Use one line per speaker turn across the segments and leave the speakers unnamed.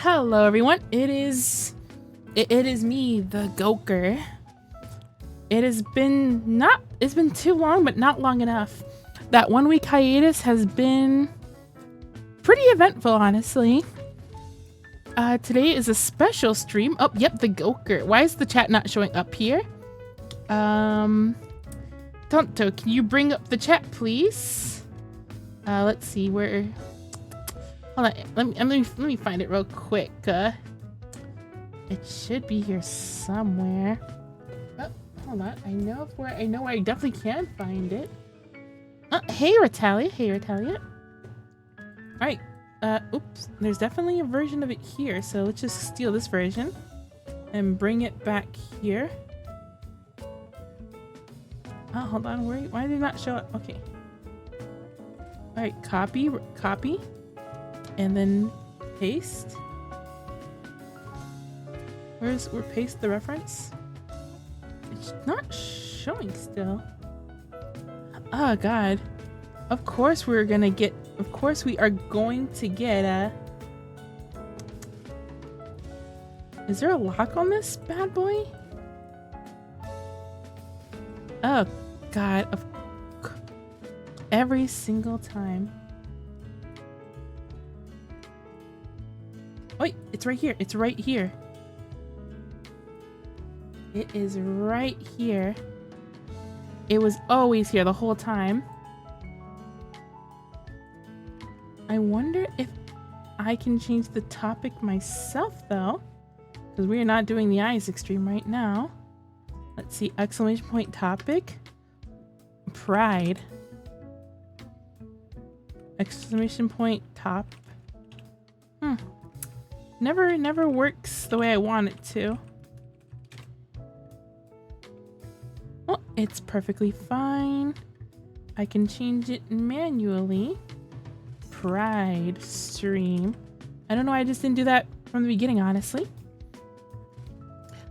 Hello everyone, it is me, the Goker. It's been too long, but not long enough. That 1 week hiatus has been pretty eventful, honestly. Today is a special stream. Oh, yep, the Goker. Why is the chat not showing up here? Tonto, can you bring up the chat, please? Let's see where. Hold on, let me find it real quick. It should be here somewhere. Oh, hold on. I know where I definitely can find it. Hey Retalia. Hey Retalia. Alright. Oops. There's definitely a version of it here, so let's just steal this version and bring it back here. Oh, hold on. Why did it not show up? Okay. Alright, copy, and then paste. Where paste the reference? It's not showing still. Oh god. Of course we are going to get a... Is there a lock on this bad boy? Oh god, every single time. Wait, it's right here. It's right here. It is right here. It was always here the whole time. I wonder if I can change the topic myself though, because we are not doing the Isaac stream right now. Let's see, exclamation point topic. Pride. Exclamation point top. Never works the way I want it to. Well, it's perfectly fine. I can change it manually. Pride stream. I don't know why I just didn't do that from the beginning, honestly.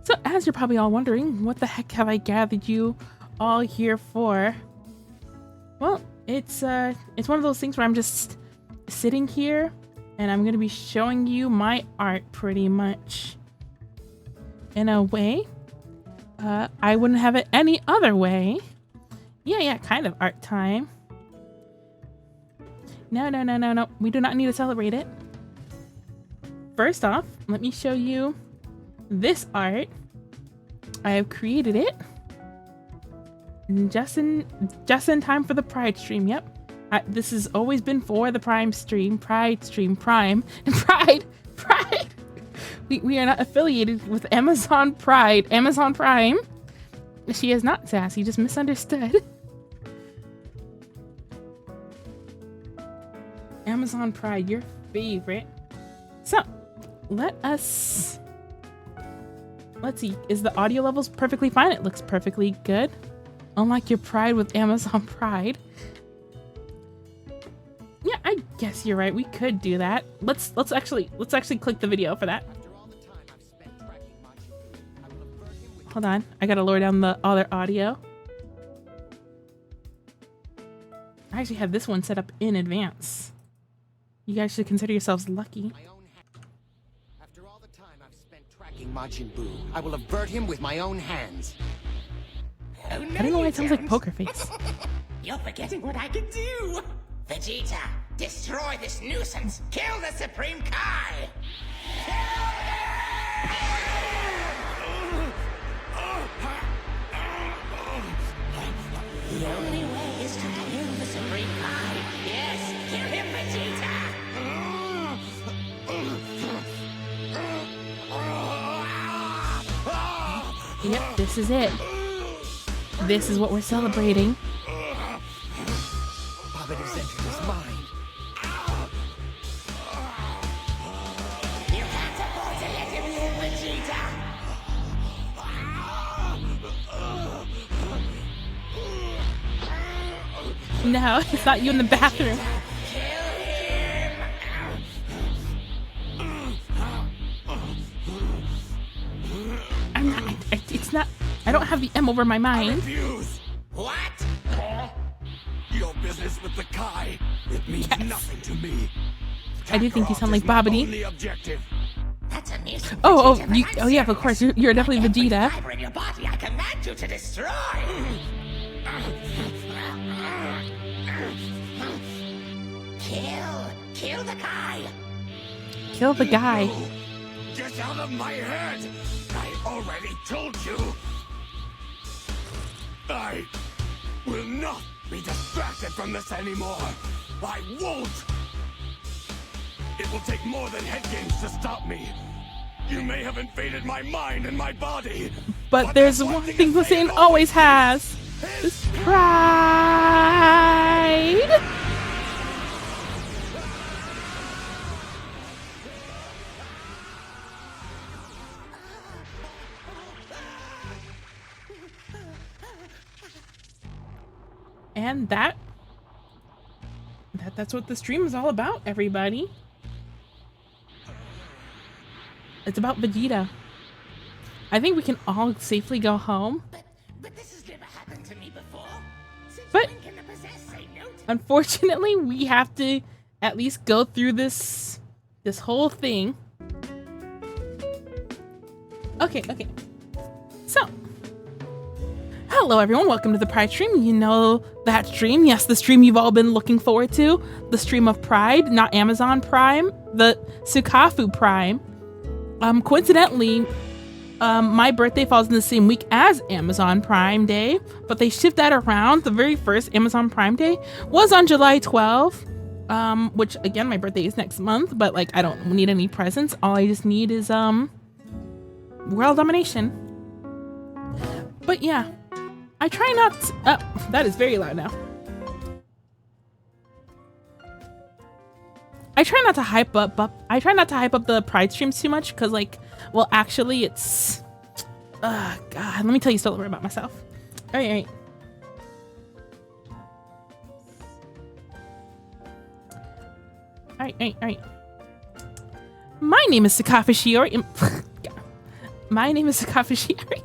So as you're probably all wondering, what the heck have I gathered you all here for? Well, it's one of those things where I'm just sitting here and I'm gonna be showing you my art pretty much. In a way, I wouldn't have it any other way. Yeah, kind of art time. No. We do not need to celebrate it. First off, let me show you this art. I have created it just in time for the Pride stream. Yep. This has always been for the Pride stream, Prime, and Pride. We are not affiliated with Amazon Prime. She is not sassy, just misunderstood. Amazon Pride, your favorite. So, let's see, is the audio levels perfectly fine? It looks perfectly good. Unlike your Pride with Amazon Pride. Yeah, I guess you're right. We could do that. Let's actually click the video for that. Hold on, I gotta lower down the other audio. I actually have this one set up in advance. You guys should consider yourselves lucky.
After all the time I've spent tracking Majin Buu, I will avert him with my own hands.
I don't know why it sounds like Poker Face.
You're forgetting what I can do! Vegeta, destroy this nuisance! Kill the Supreme Kai! The only way is to kill the Supreme Kai! Yes, kill him, Vegeta!
Yep, this is it. This is what we're celebrating.
Babidi entered his mind.
You can't afford to let him live, Vegeta!
No, it's not you in the bathroom. It's not. I don't have the M over my mind.
Refuse.
What?
Your business with the Kai. It means nothing to me.
I do think you sound like
Kakarot is my
Babidi.
only objective.
That's a mutant
Oh,
Vegeta, but I'm
oh yeah, of
serious.
course. You're definitely
Every
Vegeta.
fiber in your body I command you to destroy. Kill the guy.
Kill the guy.
No! Get out of my head! I already told you! I will not be distracted from this anymore! I won't! It will take more than head games to stop me. You may have invaded my mind and my body,
But there's one thing Hussein always has. It's pride. And that's what the stream is all about, everybody. It's about Vegeta. I think we can all safely go home.
But this has never happened to me before. Since
But-
when can the possessed say no to
Unfortunately, we have to at least go through this whole thing. Okay. So, hello everyone, welcome to the Pride stream. You know that stream, yes, the stream you've all been looking forward to. The stream of Pride, not Amazon Prime, the Sukafu Prime. Coincidentally, my birthday falls in the same week as Amazon Prime Day, but they shift that around. The very first Amazon Prime Day was on July 12th, which again, my birthday is next month, but like I don't need any presents. All I just need is world domination. But yeah, I try not to, that is very loud now. I try not to hype up the Pride streams too much because, like, well, actually, it's. God, let me tell you a story about myself. All right. My name is Sakafa Shiori. My name is Sakafa Shiori.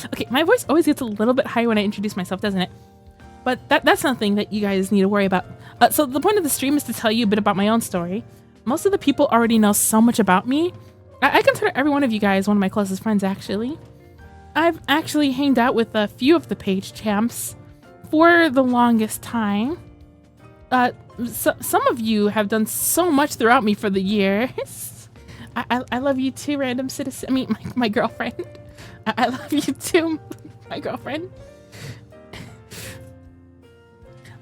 Okay, my voice always gets a little bit higher when I introduce myself, doesn't it? But that's nothing that you guys need to worry about. So the point of the stream is to tell you a bit about my own story. Most of the people already know so much about me. I consider every one of you guys one of my closest friends, actually. I've actually hanged out with a few of the page champs for the longest time. Some of you have done so much throughout me for the years. I love you too, random citizen. I mean, my girlfriend. I love you too, my girlfriend.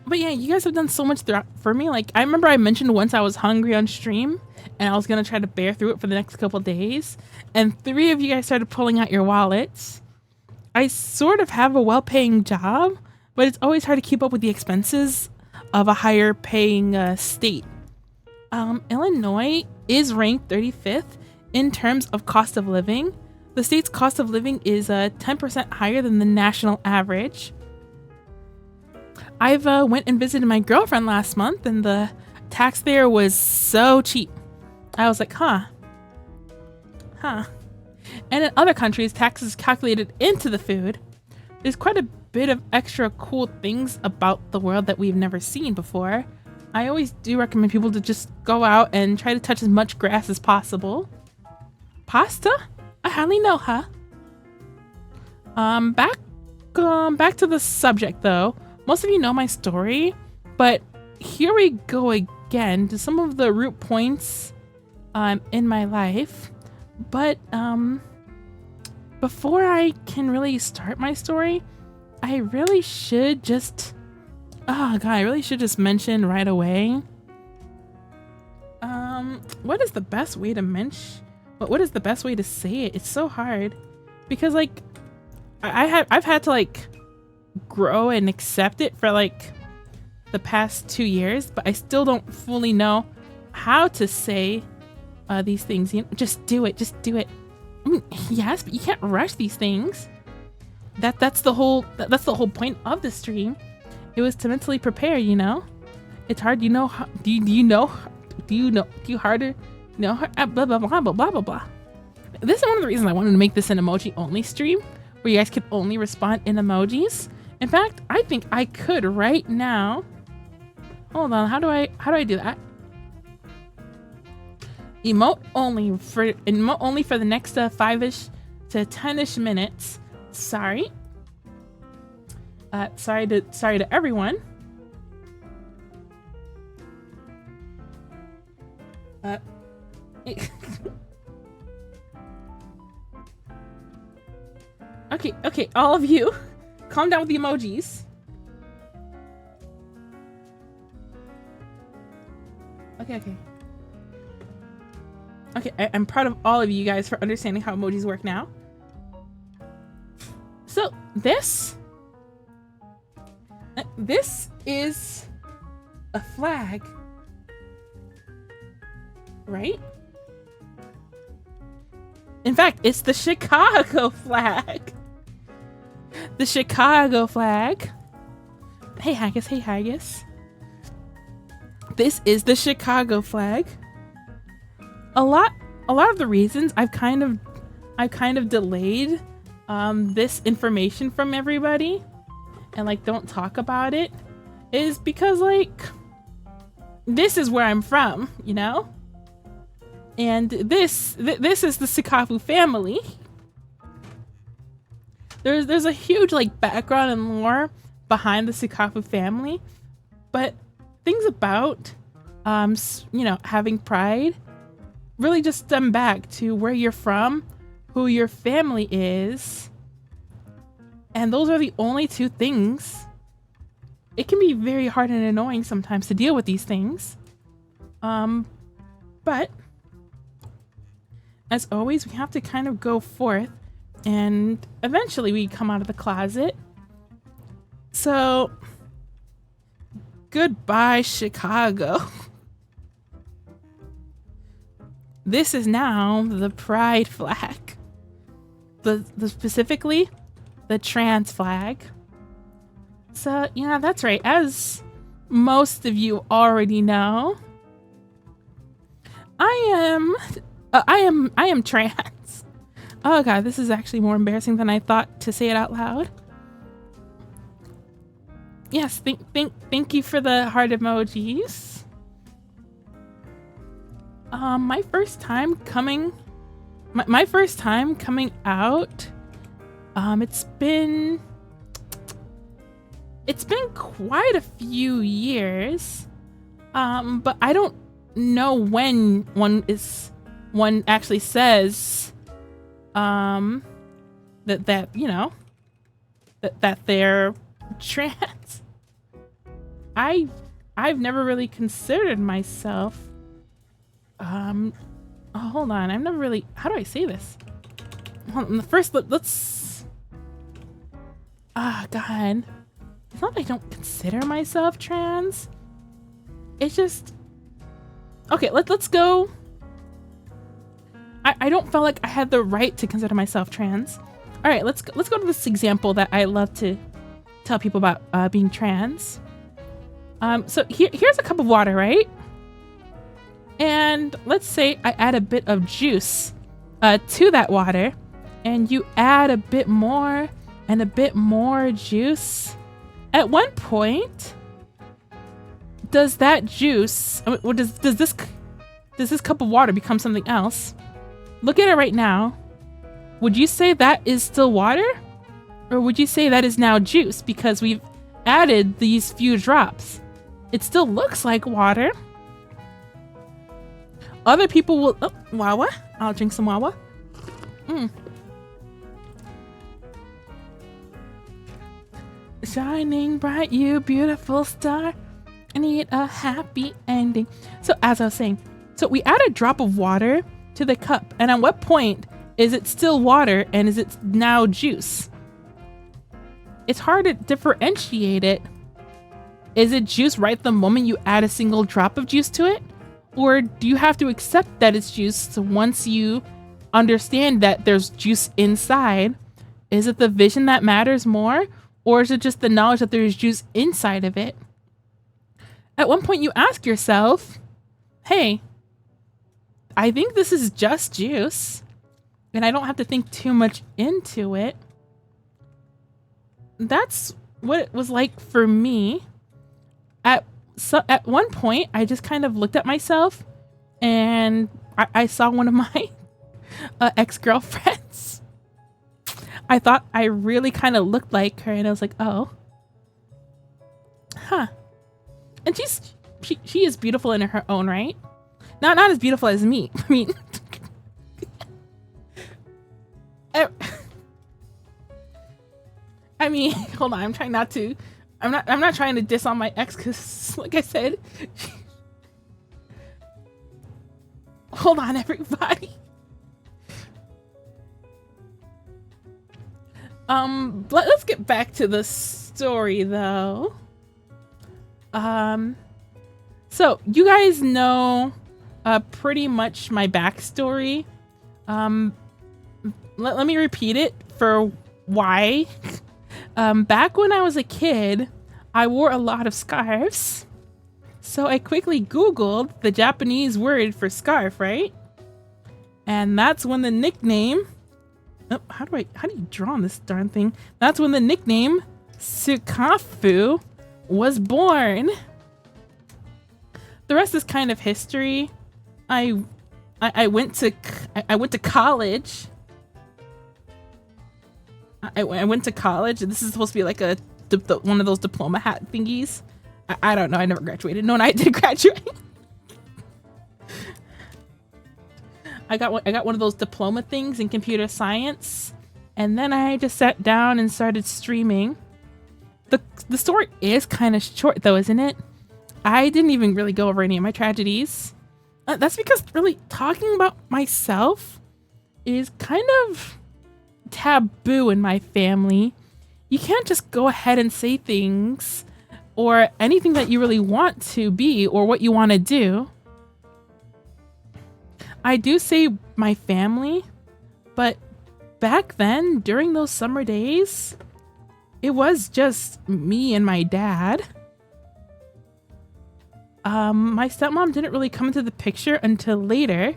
But yeah, you guys have done so much for me. Like, I remember I mentioned once I was hungry on stream and I was going to try to bear through it for the next couple days. And 3 of you guys started pulling out your wallets. I sort of have a well-paying job, but it's always hard to keep up with the expenses of a higher paying state. Illinois is ranked 35th in terms of cost of living. The state's cost of living is 10% higher than the national average. I've went and visited my girlfriend last month and the tax there was so cheap. I was like, huh. And in other countries, taxes calculated into the food. There's quite a bit of extra cool things about the world that we've never seen before. I always do recommend people to just go out and try to touch as much grass as possible. Pasta? I hardly know, huh? Back to the subject though. Most of you know my story, but here we go again to some of the root points in my life. But before I can really start my story, I really should just mention right away. What is the best way to what is the best way to say it? It's so hard because like I've had to like grow and accept it for like the past 2 years, but I still don't fully know how to say these things. You know, just do it. I mean, yes, but you can't rush these things. That's the whole point of the stream. It was to mentally prepare, you know. It's hard, you know. Do you know harder? No, blah blah blah blah blah blah blah. This is one of the reasons I wanted to make this an emoji only stream, where you guys could only respond in emojis. In fact, I think I could right now. Hold on, how do I do that? emote only for the next 5-ish to 10-ish minutes. Sorry. Sorry to everyone. Okay, all of you, calm down with the emojis. Okay, I'm proud of all of you guys for understanding how emojis work now. So this is a flag, right? In fact, it's the Chicago flag. The Chicago flag. Hey Haggis. This is the Chicago flag. A lot of the reasons I've kind of delayed this information from everybody and like don't talk about it is because like this is where I'm from, you know? And this is the Sikafu family. There's a huge like background and lore behind the Sikafu family, but things about having pride really just stem back to where you're from, who your family is, and those are the only two things. It can be very hard and annoying sometimes to deal with these things, but as always, we have to kind of go forth, and eventually we come out of the closet. So, goodbye, Chicago. This is now the pride flag. The specifically, the trans flag. So, yeah, that's right. As most of you already know, I am trans. Oh god, this is actually more embarrassing than I thought to say it out loud. Yes, thank you for the heart emojis. My first time coming out, it's been quite a few years, but I don't know when one actually says that you know that they're trans. I've never really considered myself hold on, I've never really, how do I say this? Hold on, let's god, it's not that I don't consider myself trans, it's just okay, let's go. I don't feel like I had the right to consider myself trans. All right, let's go to this example that I love to tell people about being trans. So here's a cup of water, right? And let's say I add a bit of juice to that water, and you add a bit more and a bit more juice. At one point, does that juice, does this cup of water become something else? Look at it right now. Would you say that is still water? Or would you say that is now juice because we've added these few drops? It still looks like water. Other people will, Wawa. I'll drink some Wawa. Shining bright, you beautiful star. I need a happy ending. So as I was saying, so we add a drop of water to the cup, and at what point is it still water and is it now juice? It's hard to differentiate it. Is it juice right the moment you add a single drop of juice to it? Or do you have to accept that it's juice once you understand that there's juice inside? Is it the vision that matters more? Or is it just the knowledge that there's juice inside of it? At one point you ask yourself, hey, I think this is just juice, and I don't have to think too much into it. That's what it was like for me. At one point, I just kind of looked at myself and I saw one of my ex-girlfriends. I thought I really kind of looked like her, and I was like, oh, huh. And she is beautiful in her own right. Not as beautiful as me. I mean, I mean, hold on. I'm trying not to. I'm not trying to diss on my ex because, like I said, hold on, everybody. Let's get back to the story though. So you guys know pretty much my backstory. Let me repeat it for why. Back when I was a kid, I wore a lot of scarves. So I quickly Googled the Japanese word for scarf, right? And that's when the nickname, oh, how do you draw on this darn thing? That's when the nickname Sukafu was born. The rest is kind of history. I went to college. I went to college. This is supposed to be like one of those diploma hat thingies. I don't know. I never graduated. No, and I did graduate. I got one of those diploma things in computer science, and then I just sat down and started streaming. The story is kind of short though, isn't it? I didn't even really go over any of my tragedies. That's because really talking about myself is kind of taboo in my family. You can't just go ahead and say things or anything that you really want to be or what you want to do. I do say my family, but back then, during those summer days, it was just me and my dad. My stepmom didn't really come into the picture until later.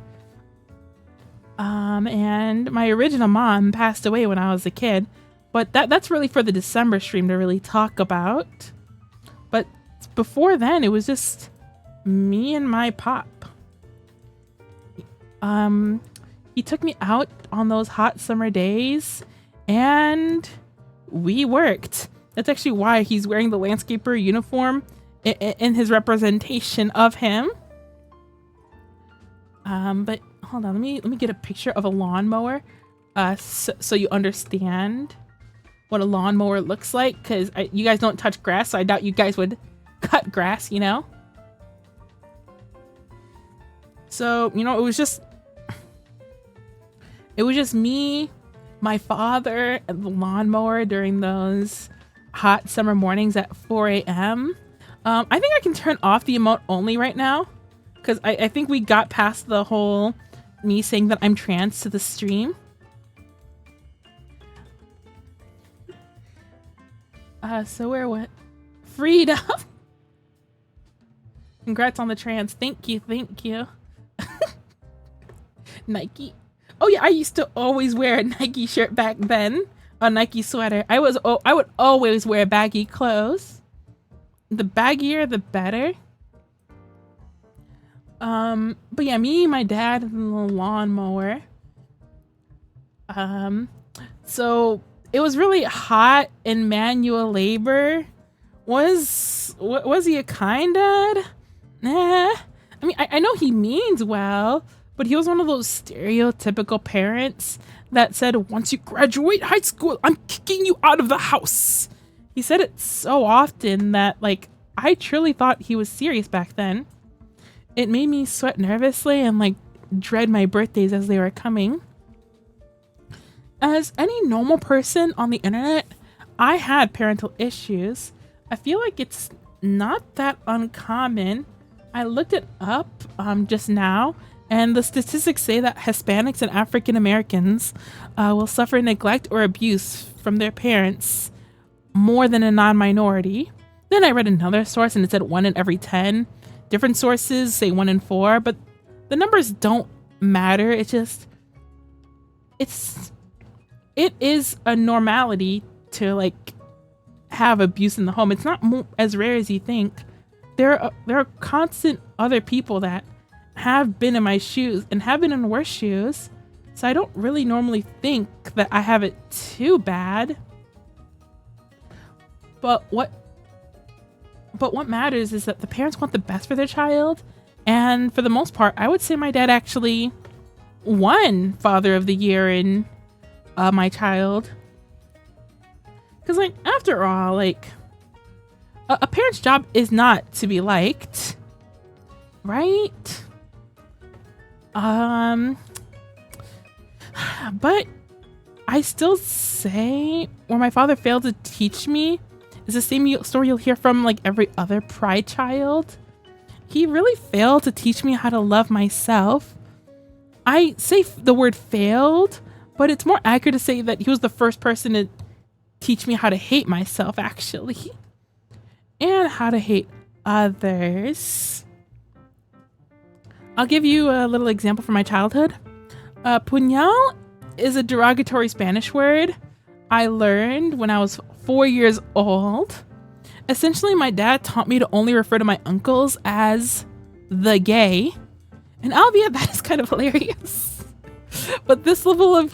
And my original mom passed away when I was a kid, but that's really for the December stream to really talk about. But before then, it was just me and my pop. He took me out on those hot summer days and we worked. That's actually why he's wearing the landscaper uniform in his representation of him. But hold on, let me get a picture of a lawnmower, so you understand what a lawnmower looks like, because you guys don't touch grass, so I doubt you guys would cut grass, you know? So, you know, it was just me, my father, and the lawnmower during those hot summer mornings at 4 a.m. I think I can turn off the emote only right now, because I think we got past the whole me saying that I'm trans to the stream. So where what? Freedom! Congrats on the trans. Thank you. Nike. Oh yeah, I used to always wear a Nike shirt back then. A Nike sweater. I would always wear baggy clothes. The baggier, the better. But yeah, me, my dad, and the lawnmower. So it was really hot in manual labor. Was he a kind dad? Nah. I mean, I know he means well, but he was one of those stereotypical parents that said, once you graduate high school, I'm kicking you out of the house. He said it so often that, like, I truly thought he was serious back then. It made me sweat nervously and, like, dread my birthdays as they were coming. As any normal person on the internet, I had parental issues. I feel like it's not that uncommon. I looked it up just now, and the statistics say that Hispanics and African Americans will suffer neglect or abuse from their parents more than a non-minority. Then I read another source and it said 1 in every 10. Different sources say 1 in 4, but the numbers don't matter. It is a normality to, like, have abuse in the home. It's not as rare as you think. There are constant other people that have been in my shoes and have been in worse shoes, so I don't really normally think that I have it too bad. But what matters is that the parents want the best for their child, and for the most part, I would say my dad actually won Father of the Year in my child. Because, like, after all, like, a parent's job is not to be liked, right? But I still say where my father failed to teach me is the same story you'll hear from, like, every other pride child. He really failed to teach me how to love myself. I say the word failed, but it's more accurate to say that he was the first person to teach me how to hate myself, actually, and how to hate others. I'll give you a little example from my childhood. Puñal is a derogatory Spanish word I learned when I was 4 years old. Essentially, my dad taught me to only refer to my uncles as the gay. And albeit that is kind of hilarious. But this level of,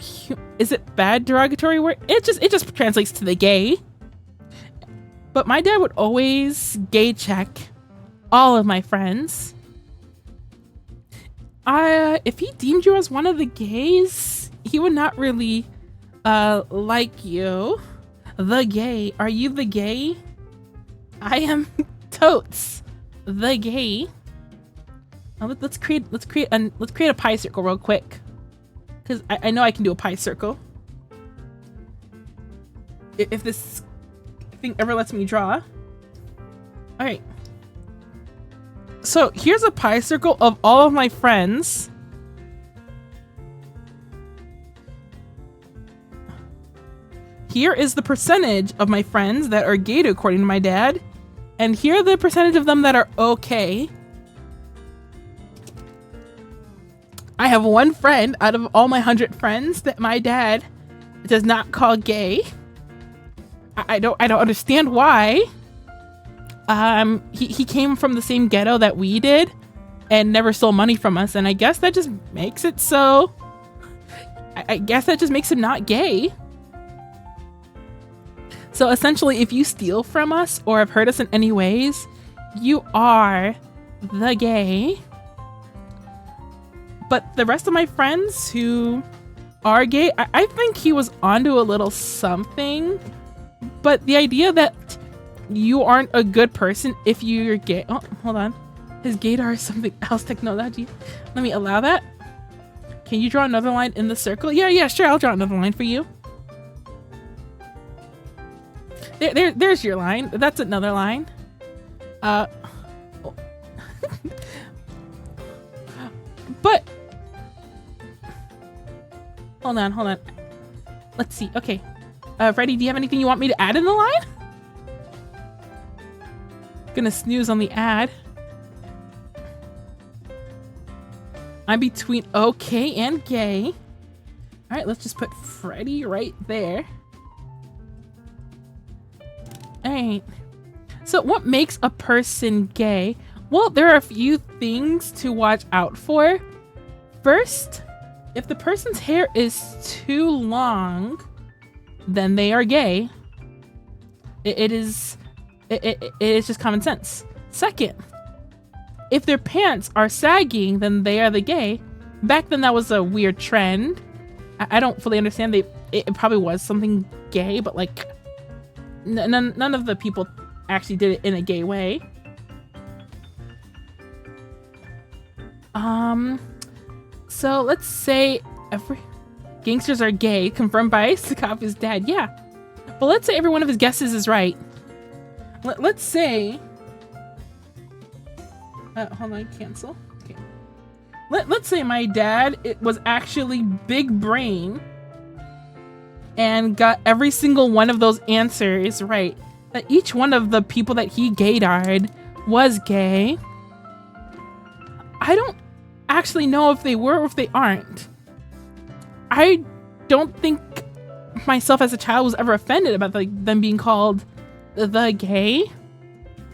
is it bad derogatory word? It just translates to the gay. But my dad would always gay check all of my friends. If he deemed you as one of the gays, he would not really like you. The gay. Are you the gay? I am totes the gay. Now let's create a pie circle real quick, because I know I can do a pie circle if this thing ever lets me draw. All right. So here's a pie circle of all of my friends. Here is the percentage of my friends that are gay according to my dad. And here are the percentage of them that are okay. I have one friend out of all my 100 friends that my dad does not call gay. I don't understand why. He came from the same ghetto that we did and never stole money from us, and I guess that just makes it so. I guess that just makes him not gay. So essentially, if you steal from us or have hurt us in any ways, you are the gay. But the rest of my friends who are gay, I think he was onto a little something. But the idea that you aren't a good person if you're gay. Oh, hold on. His gaydar is something else technology. Let me allow that. Can you draw another line in the circle? Yeah, sure. I'll draw another line for you. There's your line. That's another line. But hold on. Let's see. Okay. Reddy, do you have anything you want me to add in the line? Gonna snooze on the ad. I'm between okay and gay. All right, let's just put Freddy right there. All right. So what makes a person gay? Well, there are a few things to watch out for. First, if the person's hair is too long, then they are gay. It is just common sense. Second, if their pants are sagging, then they are the gay. Back then, that was a weird trend. I don't fully understand. It probably was something gay, but like none of the people actually did it in a gay way. So let's say every gangsters are gay, confirmed by Sakafu's dad. Yeah, but let's say every one of his guesses is right. Let's say. Hold on, cancel. Okay. Let's say my dad was actually big brain and got every single one of those answers right. That each one of the people that he gaydared was gay. I don't actually know if they were or if they aren't. I don't think myself as a child was ever offended about them being called the gay.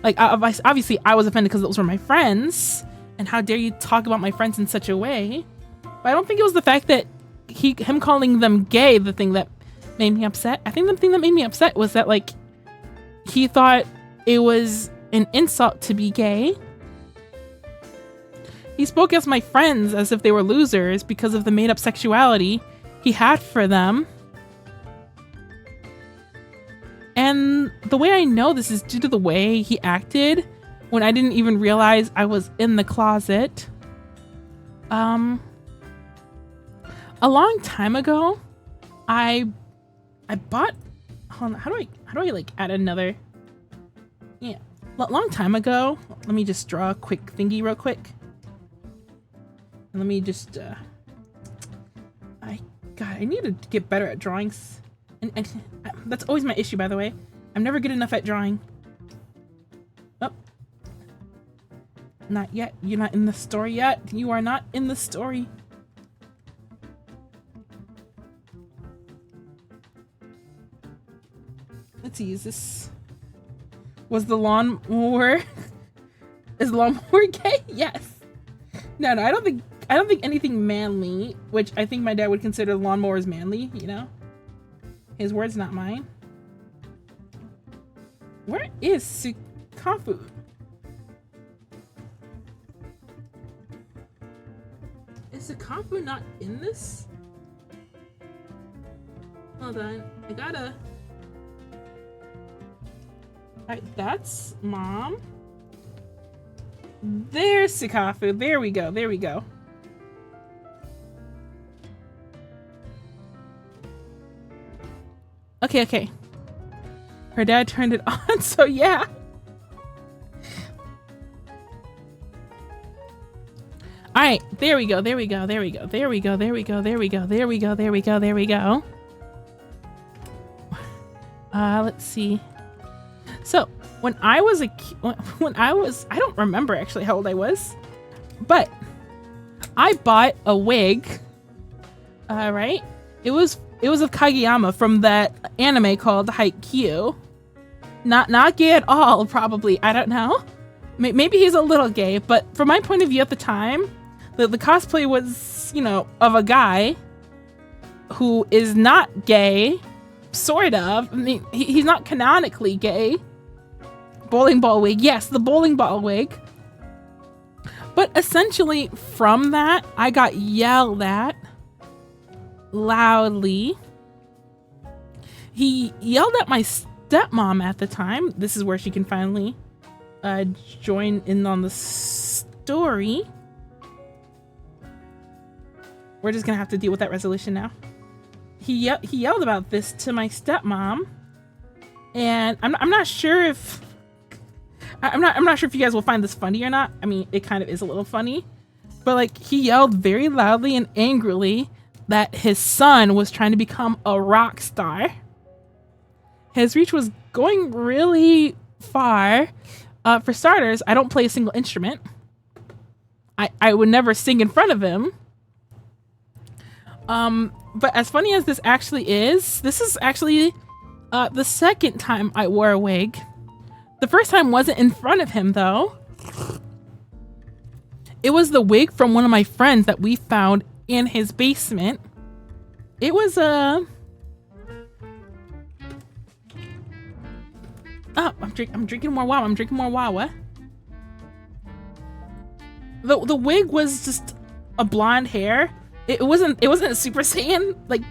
Like, obviously I was offended because those were my friends And how dare you talk about my friends in such a way? But I don't think it was the fact that him calling them gay the thing that made me upset. I think the thing that made me upset was that, like, he thought it was an insult to be gay. He spoke as my friends as if they were losers because of the made-up sexuality he had for them. And the way I know this is due to the way he acted when I didn't even realize I was in the closet. A long time ago, I bought, hold on, how do I like add another? Yeah, long time ago. Let me just draw a quick thingy real quick. Let me just, I need to get better at drawings. And that's always my issue, by the way. I'm never good enough at drawing. Oh. Not yet. You're not in the story yet. You are not in the story. Let's see, is this... Was the lawnmower... Is the lawnmower gay? Yes. No, I don't think anything manly, which I think my dad would consider the lawnmowers manly, you know? His words, not mine. Where is Sukafu? Is Sukafu not in this? Hold on, I gotta... Alright, that's Mom. There's Sukafu. There we go, there we go. Okay. Her dad turned it on, so yeah. Alright, there we go. Let's see. So, when I was I don't remember actually how old I was, but I bought a wig. Right? It was of Kageyama from that anime called Haikyuu. Not gay at all, probably. I don't know. Maybe he's a little gay, but from my point of view at the time, the cosplay was, you know, of a guy who is not gay, sort of. I mean, he's not canonically gay. Bowling ball wig. Yes, the bowling ball wig. But essentially, from that, I got yelled at loudly. He yelled at my stepmom at the time. This is where she can finally join in on the story. We're just gonna have to deal with that resolution now. He yelled about this to my stepmom, and I'm not sure if I'm not sure if you guys will find this funny or not. I mean, it kind of is a little funny, but like, he yelled very loudly and angrily that his son was trying to become a rock star. His reach was going really far. For starters, I don't play a single instrument. I would never sing in front of him. But as funny as this actually is, this is actually the second time I wore a wig. The first time wasn't in front of him, though. It was the wig from one of my friends that we found in his basement. It was a... Oh, I'm drinking more Wawa. I'm drinking more Wawa. The wig was just a blonde hair. It wasn't a Super Saiyan, like...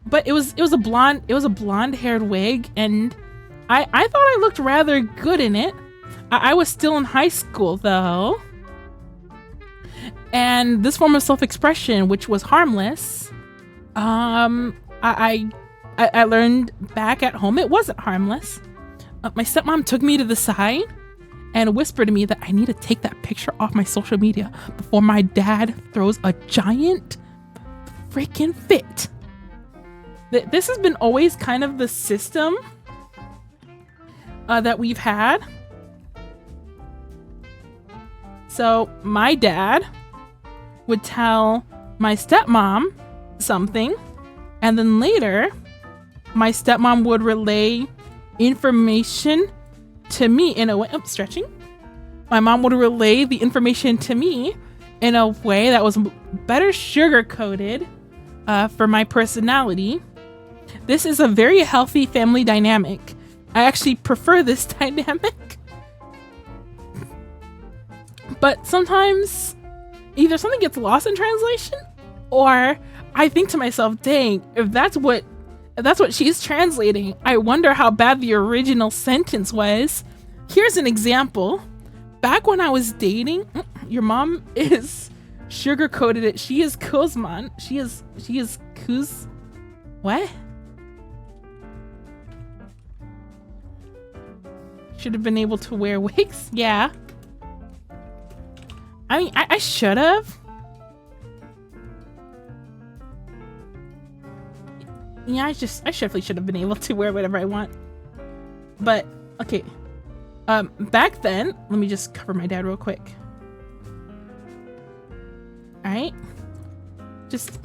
But it was a blonde haired wig, and I thought I looked rather good in it. I was still in high school though. And this form of self-expression, which was harmless, I learned back at home it wasn't harmless. My stepmom took me to the side and whispered to me that I need to take that picture off my social media before my dad throws a giant freaking fit. This has been always kind of the system that we've had. So my dad would tell my stepmom something, and then later my stepmom would relay information to me in a way, stretching, my mom would relay the information to me in a way that was better sugar-coated for my personality. This is a very healthy family dynamic. I actually prefer this dynamic. But sometimes either something gets lost in translation, or I think to myself, dang, if that's what she's translating, I wonder how bad the original sentence was. Here's an example. Back when I was dating, your mom is sugar-coated it. She is Kuzman. She is Kuz. What? Should have been able to wear wigs. Yeah. I mean, I should have. Yeah, I definitely should have been able to wear whatever I want. But okay. Back then, let me just cover my dad real quick. All right. Just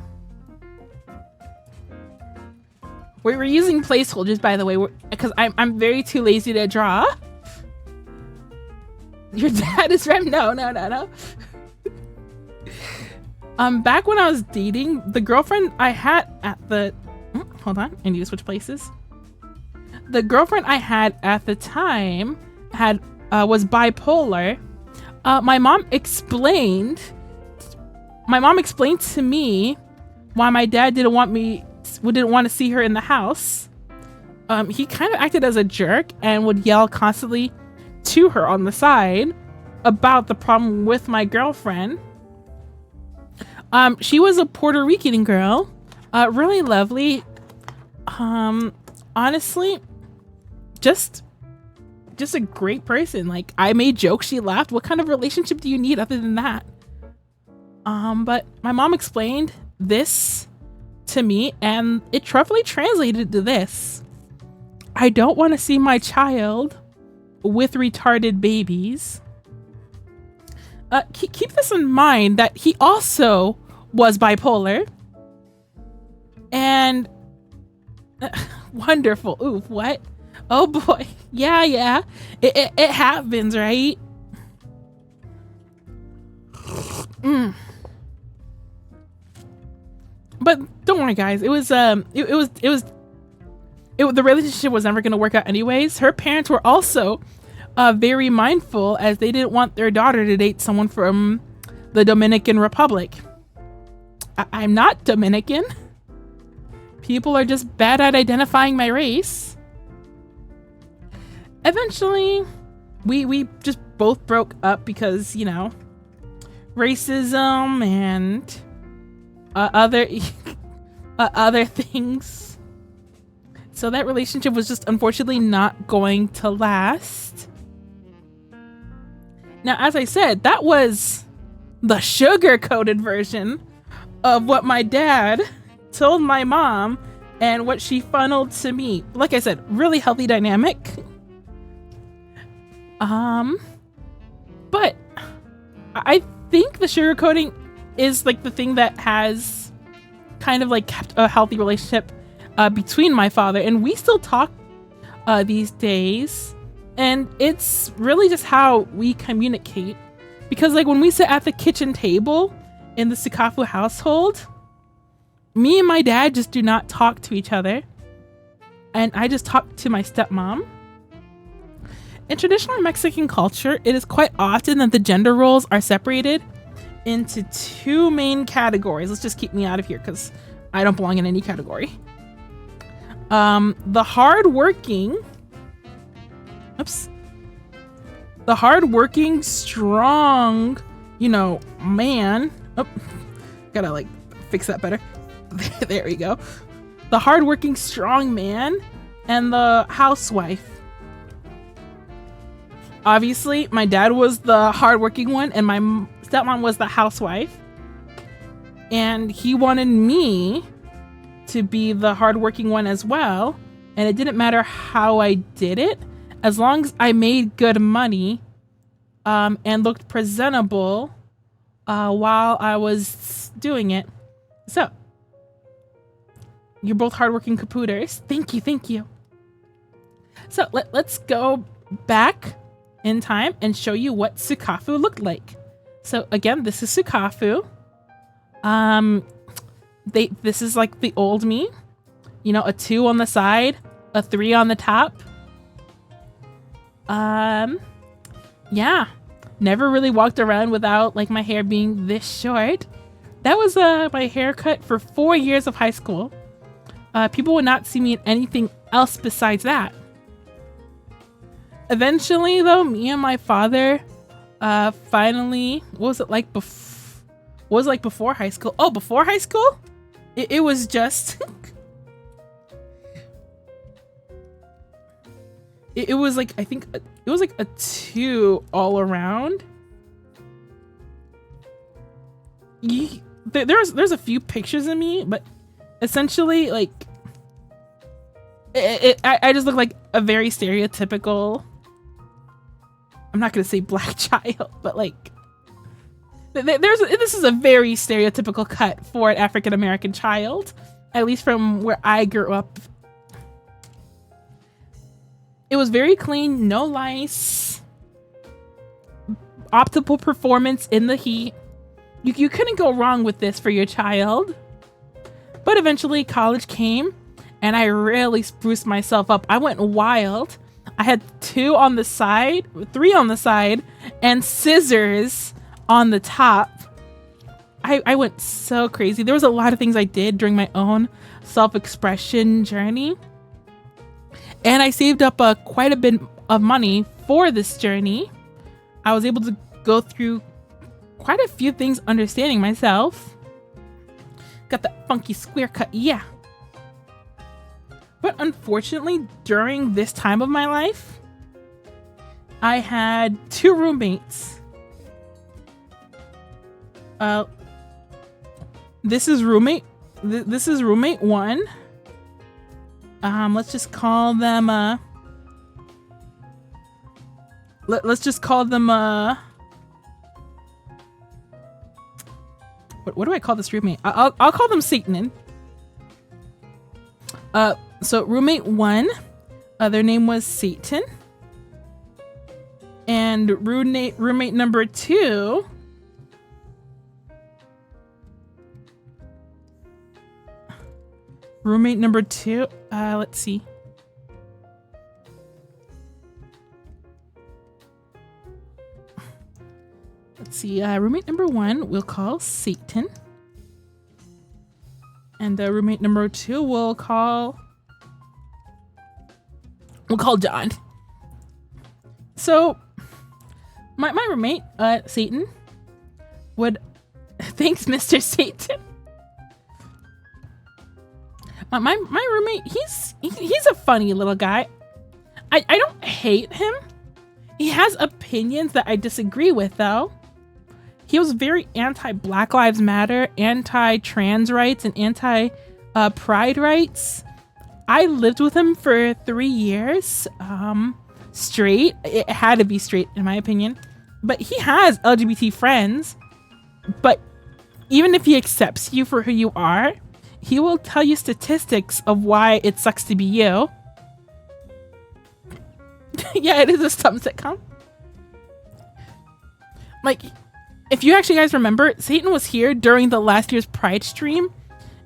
we're using placeholders, by the way, because I'm very too lazy to draw. Your dad is right. No. Back when I was dating, the girlfriend I had at the hold on, I need to switch places. The girlfriend I had at the time was bipolar. My mom explained to me why my dad didn't want to see her in the house. He kind of acted as a jerk and would yell constantly to her on the side about the problem with my girlfriend. She was a Puerto Rican girl, really lovely. Honestly, just a great person. Like, I made jokes, she laughed. What kind of relationship do you need other than that? But my mom explained this to me, and it roughly translated to this: I don't want to see my child with retarded babies. Keep this in mind that he also was bipolar. And wonderful. Ooh, what? Oh boy. Yeah. It happens, right? But don't worry, guys. The relationship was never going to work out anyways. Her parents were also very mindful, as they didn't want their daughter to date someone from the Dominican Republic. I'm not Dominican. People are just bad at identifying my race. Eventually, we just both broke up because, you know, racism and other things. So that relationship was just unfortunately not going to last. Now, as I said, that was the sugar-coated version of what my dad told my mom and what she funneled to me. Like I said, really healthy dynamic. But I think the sugarcoating is like the thing that has kind of like kept a healthy relationship between my father, and we still talk these days. And it's really just how we communicate. Because like when we sit at the kitchen table in the Sikafu household, me and my dad just do not talk to each other. And I just talk to my stepmom. In traditional Mexican culture, it is quite often that the gender roles are separated into two main categories. Let's just keep me out of here because I don't belong in any category. The hardworking, strong, man. Oh, gotta like fix that better. There we go. The hardworking, strong man and the housewife. Obviously, my dad was the hardworking one and my stepmom was the housewife. And he wanted me to be the hardworking one as well. And it didn't matter how I did it, as long as I made good money and looked presentable while I was doing it. So, you're both hardworking capooters. Thank you. So let's go back in time and show you what Sukafu looked like. So again, this is Sukafu. This is like the old me. You know, a 2 on the side, a 3 on the top. Yeah. Never really walked around without like my hair being this short. That was my haircut for 4 years of high school. People would not see me in anything else besides that. Eventually, though, me and my father finally, what was it like before high school? Oh, before high school? It was just... it was like, I think, it was like a 2 all around. There's a few pictures of me, but essentially, like, I just look like a very stereotypical, I'm not gonna say black child, but like, this is a very stereotypical cut for an African American child, at least from where I grew up. It was very clean, no lice, optimal performance in the heat. You couldn't go wrong with this for your child. But eventually college came and I really spruced myself up. I went wild. I had 2 on the side, 3 on the side, and scissors on the top. I went so crazy. There was a lot of things I did during my own self-expression journey. And I saved up quite a bit of money for this journey. I was able to go through quite a few things understanding myself. Got that funky square cut, yeah. But unfortunately, during this time of my life, I had 2 roommates. This is roommate 1. Let's just call them let's just call them what do I call this roommate? I'll call them Satan. So roommate 1, their name was Satan. And roommate number 2, let's see. Roommate number 1 we'll call Satan. And roommate number 2 we'll call John. So my roommate, Satan, would thanks, Mr. Satan. My roommate, he's a funny little guy. I don't hate him. He has opinions that I disagree with, though. He was very anti-Black Lives Matter, anti-trans rights, and anti-pride rights. I lived with him for 3 years, straight. It had to be straight, in my opinion. But he has LGBT friends. But even if he accepts you for who you are, he will tell you statistics of why it sucks to be you. Yeah, it is a stump sitcom. Like, if you actually guys remember, Satan was here during the last year's Pride stream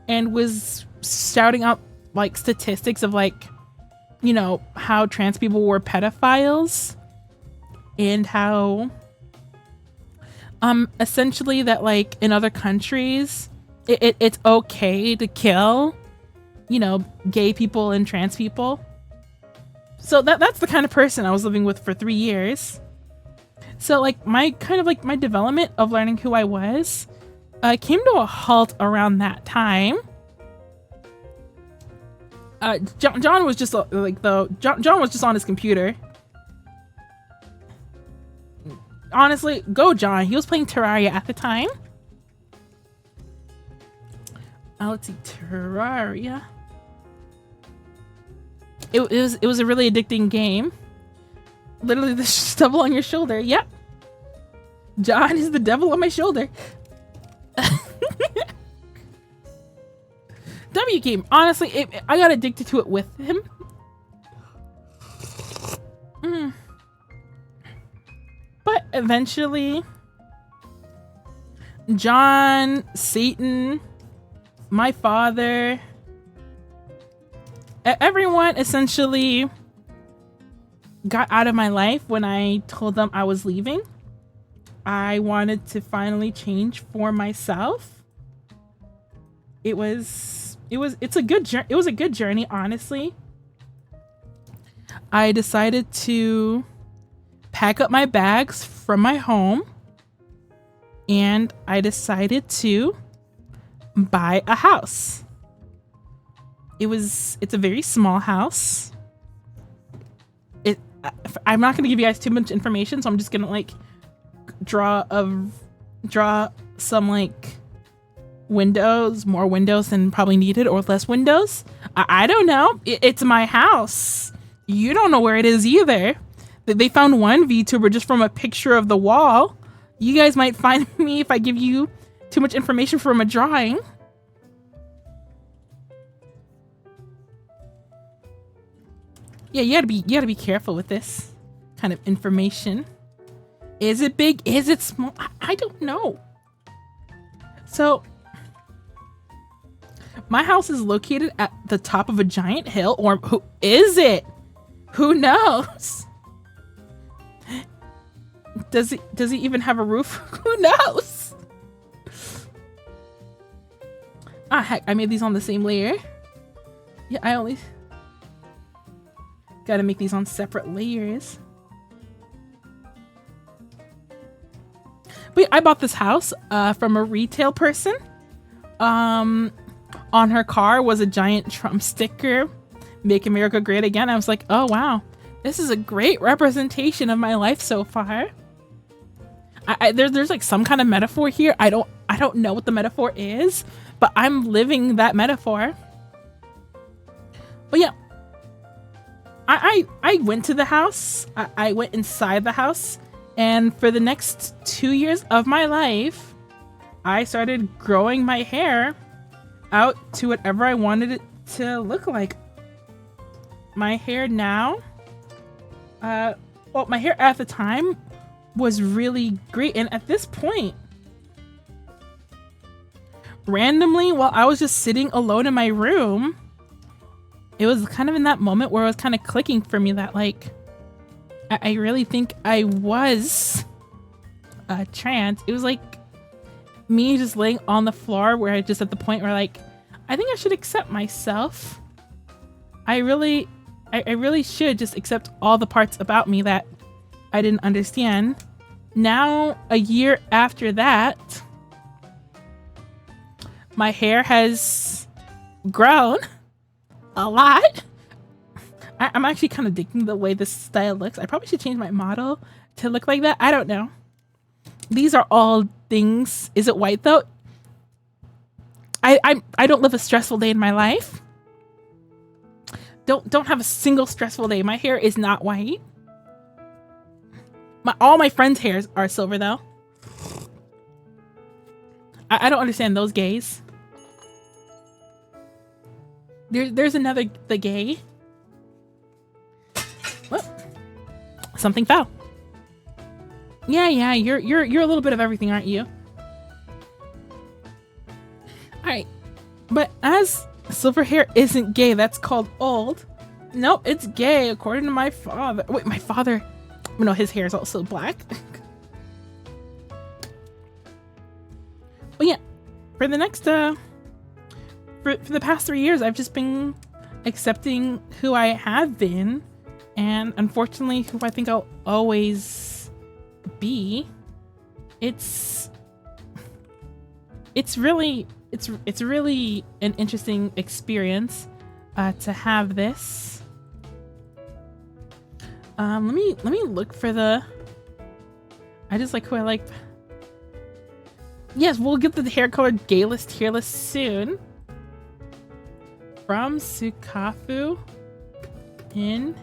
and was shouting out like statistics of like, you know, how trans people were pedophiles and how essentially that like in other countries it's okay to kill, you know, gay people and trans people. So that's the kind of person I was living with for 3 years. So like my development of learning who I was came to a halt around that time. John was just John was just on his computer. Honestly, go John. He was playing Terraria at the time. Let's see, Terraria. It was a really addicting game. Literally the devil on your shoulder. Yep. John is the devil on my shoulder. W game. Honestly, I got addicted to it with him. eventually, John, Satan, my father, everyone essentially got out of my life when I told them I was leaving. I wanted to finally change for myself. It was a good journey, honestly. I decided to pack up my bags from my home, and I decided to buy a house. It's a very small house. I'm not going to give you guys too much information, so I'm just going to like draw some like windows, more windows than probably needed, or less windows. I don't know. It's my house. You don't know where it is either. They found one VTuber just from a picture of the wall. You guys might find me if I give you too much information from a drawing. Yeah, you gotta be careful with this kind of information. Is it big? Is it small? I don't know. So, my house is located at the top of a giant hill, or who is it? Who knows? Does he even have a roof? Who knows? Ah, heck, I made these on the same layer. Yeah, I only gotta make these on separate layers. But I bought this house from a retail person. On her car was a giant Trump sticker, "Make America Great Again." I was like, oh wow, this is a great representation of my life so far. There's like some kind of metaphor here. I don't know what the metaphor is, but I'm living that metaphor. But yeah, I went to the house. I went inside the house, and for the next 2 years of my life, I started growing my hair out to whatever I wanted it to look like. My hair now, well, my hair at the time was really great, and at this point, randomly, while I was just sitting alone in my room, it was kind of in that moment where it was kind of clicking for me that like I really think I was trans. It was like me just laying on the floor where I just at the point where like I think I should accept myself. I really should just accept all the parts about me that I didn't understand. Now, a year after that, my hair has grown a lot. I'm actually kind of digging the way this style looks. I probably should change my model to look like that. I don't know. These are all things. Is it white though? I don't live a stressful day in my life. Don't have a single stressful day. My hair is not white. All my friends' hairs are silver though. I don't understand those gays. There's another the gay. Whoop. Something fell. Yeah, you're a little bit of everything, aren't you? Alright. But as silver hair isn't gay, that's called old. Nope, it's gay according to my father. Wait, my father. No, his hair is also black. But yeah, for the next for the past 3 years, I've just been accepting who I have been, and unfortunately, who I think I'll always be. It's really an interesting experience to have this. Let me look for the. I just like who I like. Yes, we'll get the hair color gay list tier list soon. From Sukafu in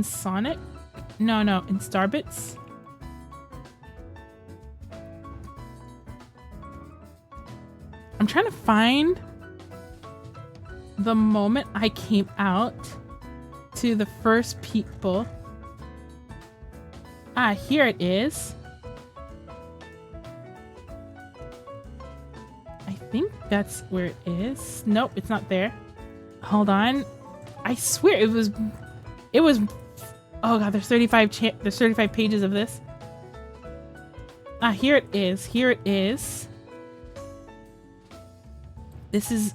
Sonic. No, in Starbits. I'm trying to find the moment I came out to the first people. Here it is. I think that's where it is. Nope, it's not there. Hold on. I swear it was, oh god, there's 35 pages of this. Here it is. Here it is. This is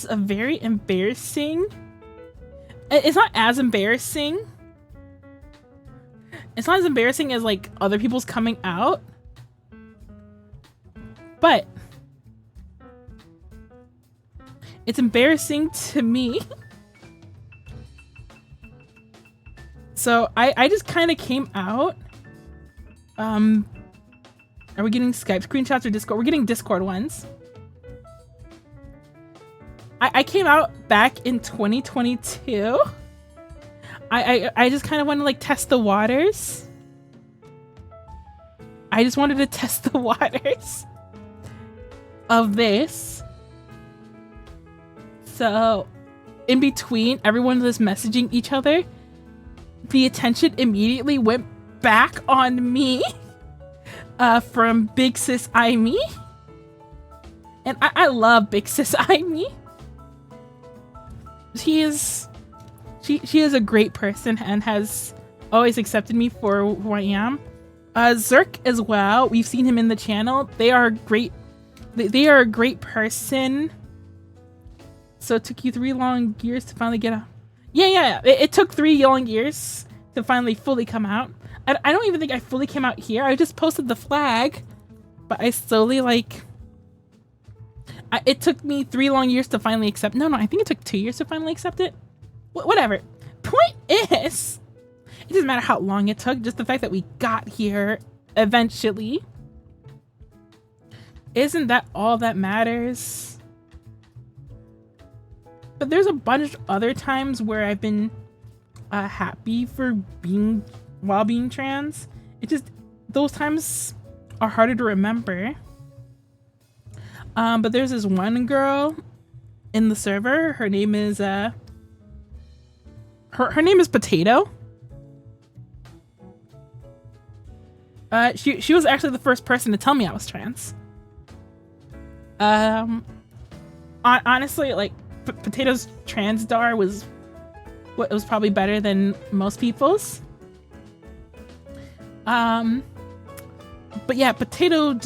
a very embarrassing. It's not as embarrassing. It's not as embarrassing as like other people's coming out. But it's embarrassing to me. So I just kind of came out. Are we getting Skype screenshots or Discord? We're getting Discord ones. I came out back in 2022. I just kind of want to like test the waters. I just wanted to test the waters of this. So in between everyone was messaging each other, the attention immediately went back on me from Big Sis I-Me. And I love Big Sis I-Me. She is a great person and has always accepted me for who I am. Zerk as well. We've seen him in the channel. They are great. They are a great person. So it took you 3 long years to finally get out. Yeah. It took 3 long years to finally fully come out. I don't even think I fully came out here. I just posted the flag, but I slowly like. It took me 3 long years to finally accept. No, I think it took 2 years to finally accept it. Whatever. Point is, it doesn't matter how long it took. Just the fact that we got here eventually. Isn't that all that matters? But there's a bunch of other times where I've been happy for being trans. It just, those times are harder to remember. But there's this one girl in the server. Her name is her name is Potato. She was actually the first person to tell me I was trans. Honestly, like Potato's trans dar was probably better than most people's. But yeah, Potato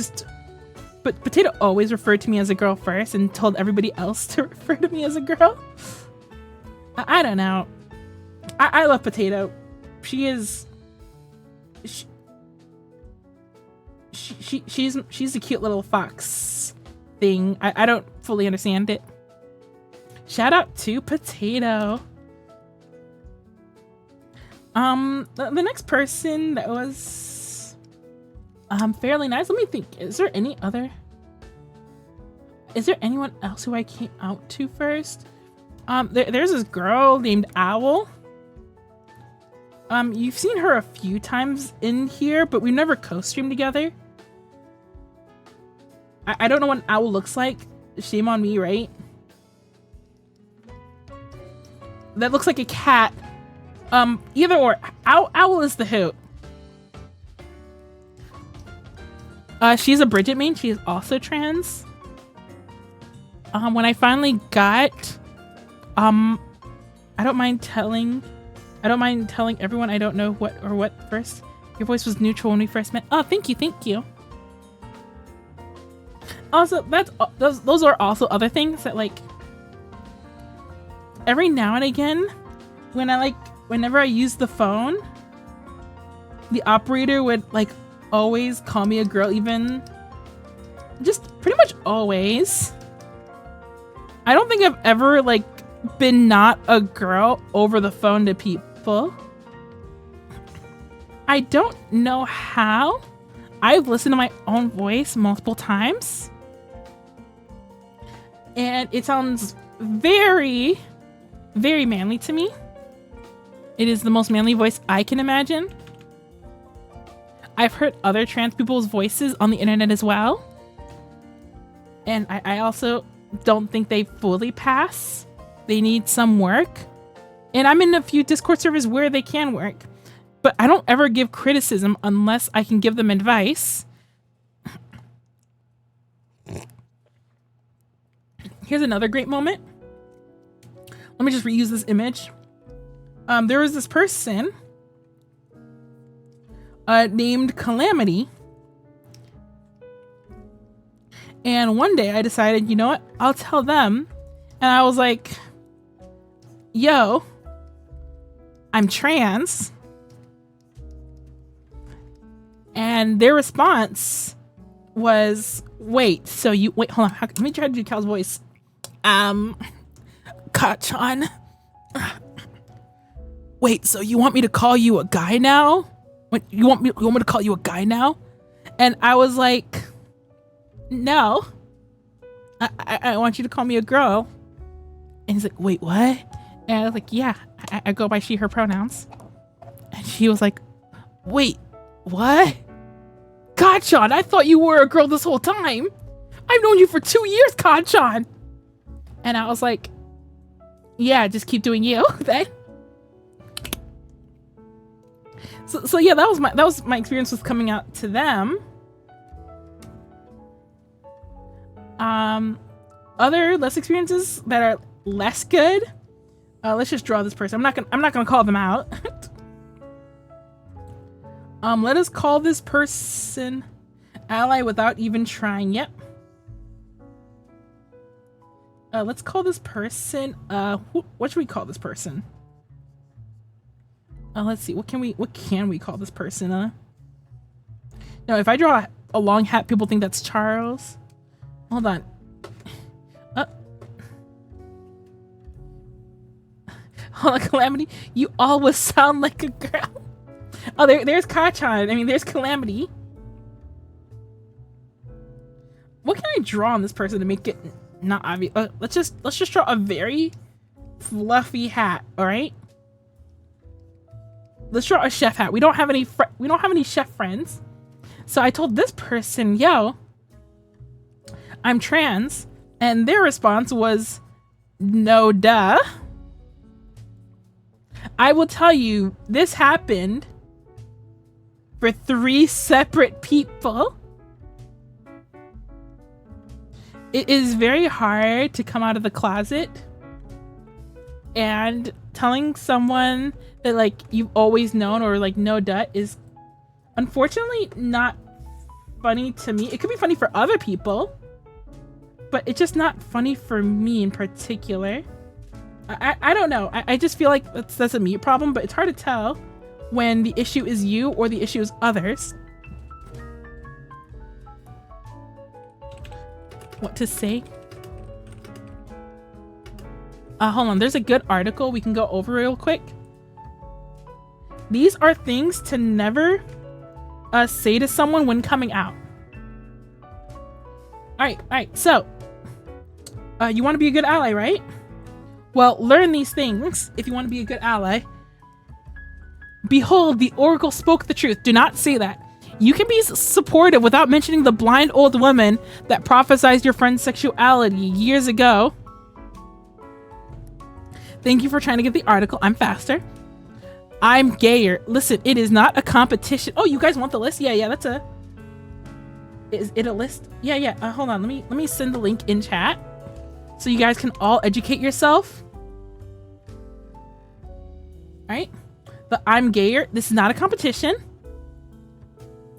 always referred to me as a girl first and told everybody else to refer to me as a girl. I don't know. I love Potato. She's a cute little fox thing. I don't fully understand it. Shout out to Potato. The next person that was fairly nice. Let me think. Is there anyone else who I came out to first? There's this girl named Owl. You've seen her a few times in here, but we've never co-streamed together. I don't know what an owl looks like. Shame on me, right? That looks like a cat. Either or. Owl is the hoot. She's a Bridget main. She is also trans. When I finally got, I don't mind telling everyone I don't know what first. Your voice was neutral when we first met. Oh, thank you. Also, those are also other things that like every now and again whenever I use the phone, the operator would like always call me a girl, even just pretty much always. I don't think I've ever like been not a girl over the phone to people. I don't know how. I've listened to my own voice multiple times, and it sounds very, very manly to me. It is the most manly voice I can imagine. I've heard other trans people's voices on the internet as well, and I also don't think they fully pass. They need some work, and I'm in a few Discord servers where they can work, but I don't ever give criticism unless I can give them advice. Here's another great moment. Let me just reuse this image. There was this person named Calamity. And one day I decided, you know what? I'll tell them. And I was like, yo, I'm trans. And their response was, wait, hold on. Let me try to do Cal's voice. Kachan. Wait, so you want me to call you a guy now? You want me to call you a guy now? And I was like, no, I want you to call me a girl. And he's like, wait, what? And I was like, yeah, I go by she, her pronouns. And she was like, wait, what? Kachan, I thought you were a girl this whole time. I've known you for 2 years, Kachan. And I was like, yeah, just keep doing you then. So yeah, that was my experience with coming out to them. Other less experiences that are less good. Let's just draw this person. I'm not gonna call them out. Let us call this person ally without even trying. Yep. Let's call this person. What should we call this person? Let's see. What can we call this person? No, if I draw a long hat, people think that's Charles. Hold on. Hold on, Calamity. You always sound like a girl. Oh, there's Kachan. I mean, there's Calamity. What can I draw on this person to make it not obvious? Let's just draw a very fluffy hat. All right. Let's draw a chef hat. We don't have any chef friends. So I told this person, yo, I'm trans. And their response was, no duh. I will tell you, this happened for 3 separate people. It is very hard to come out of the closet, and telling someone that like you've always known or like no duh is unfortunately not funny to me. It could be funny for other people, but it's just not funny for me in particular. I don't know. I just feel like that's a me problem, but it's hard to tell when the issue is you or the issue is others. What to say? Hold on. There's a good article we can go over real quick. These are things to never say to someone when coming out. All right. So, you want to be a good ally, right? Well, learn these things if you want to be a good ally. Behold, the oracle spoke the truth. Do not say that. You can be supportive without mentioning the blind old woman that prophesied your friend's sexuality years ago. Thank you for trying to get the article. I'm faster. I'm gayer. Listen, it is not a competition. Oh, you guys want the list? Yeah, that's a... Is it a list? Yeah. Hold on. Let me send the link in chat so you guys can all educate yourself. All right. The I'm gayer. This is not a competition.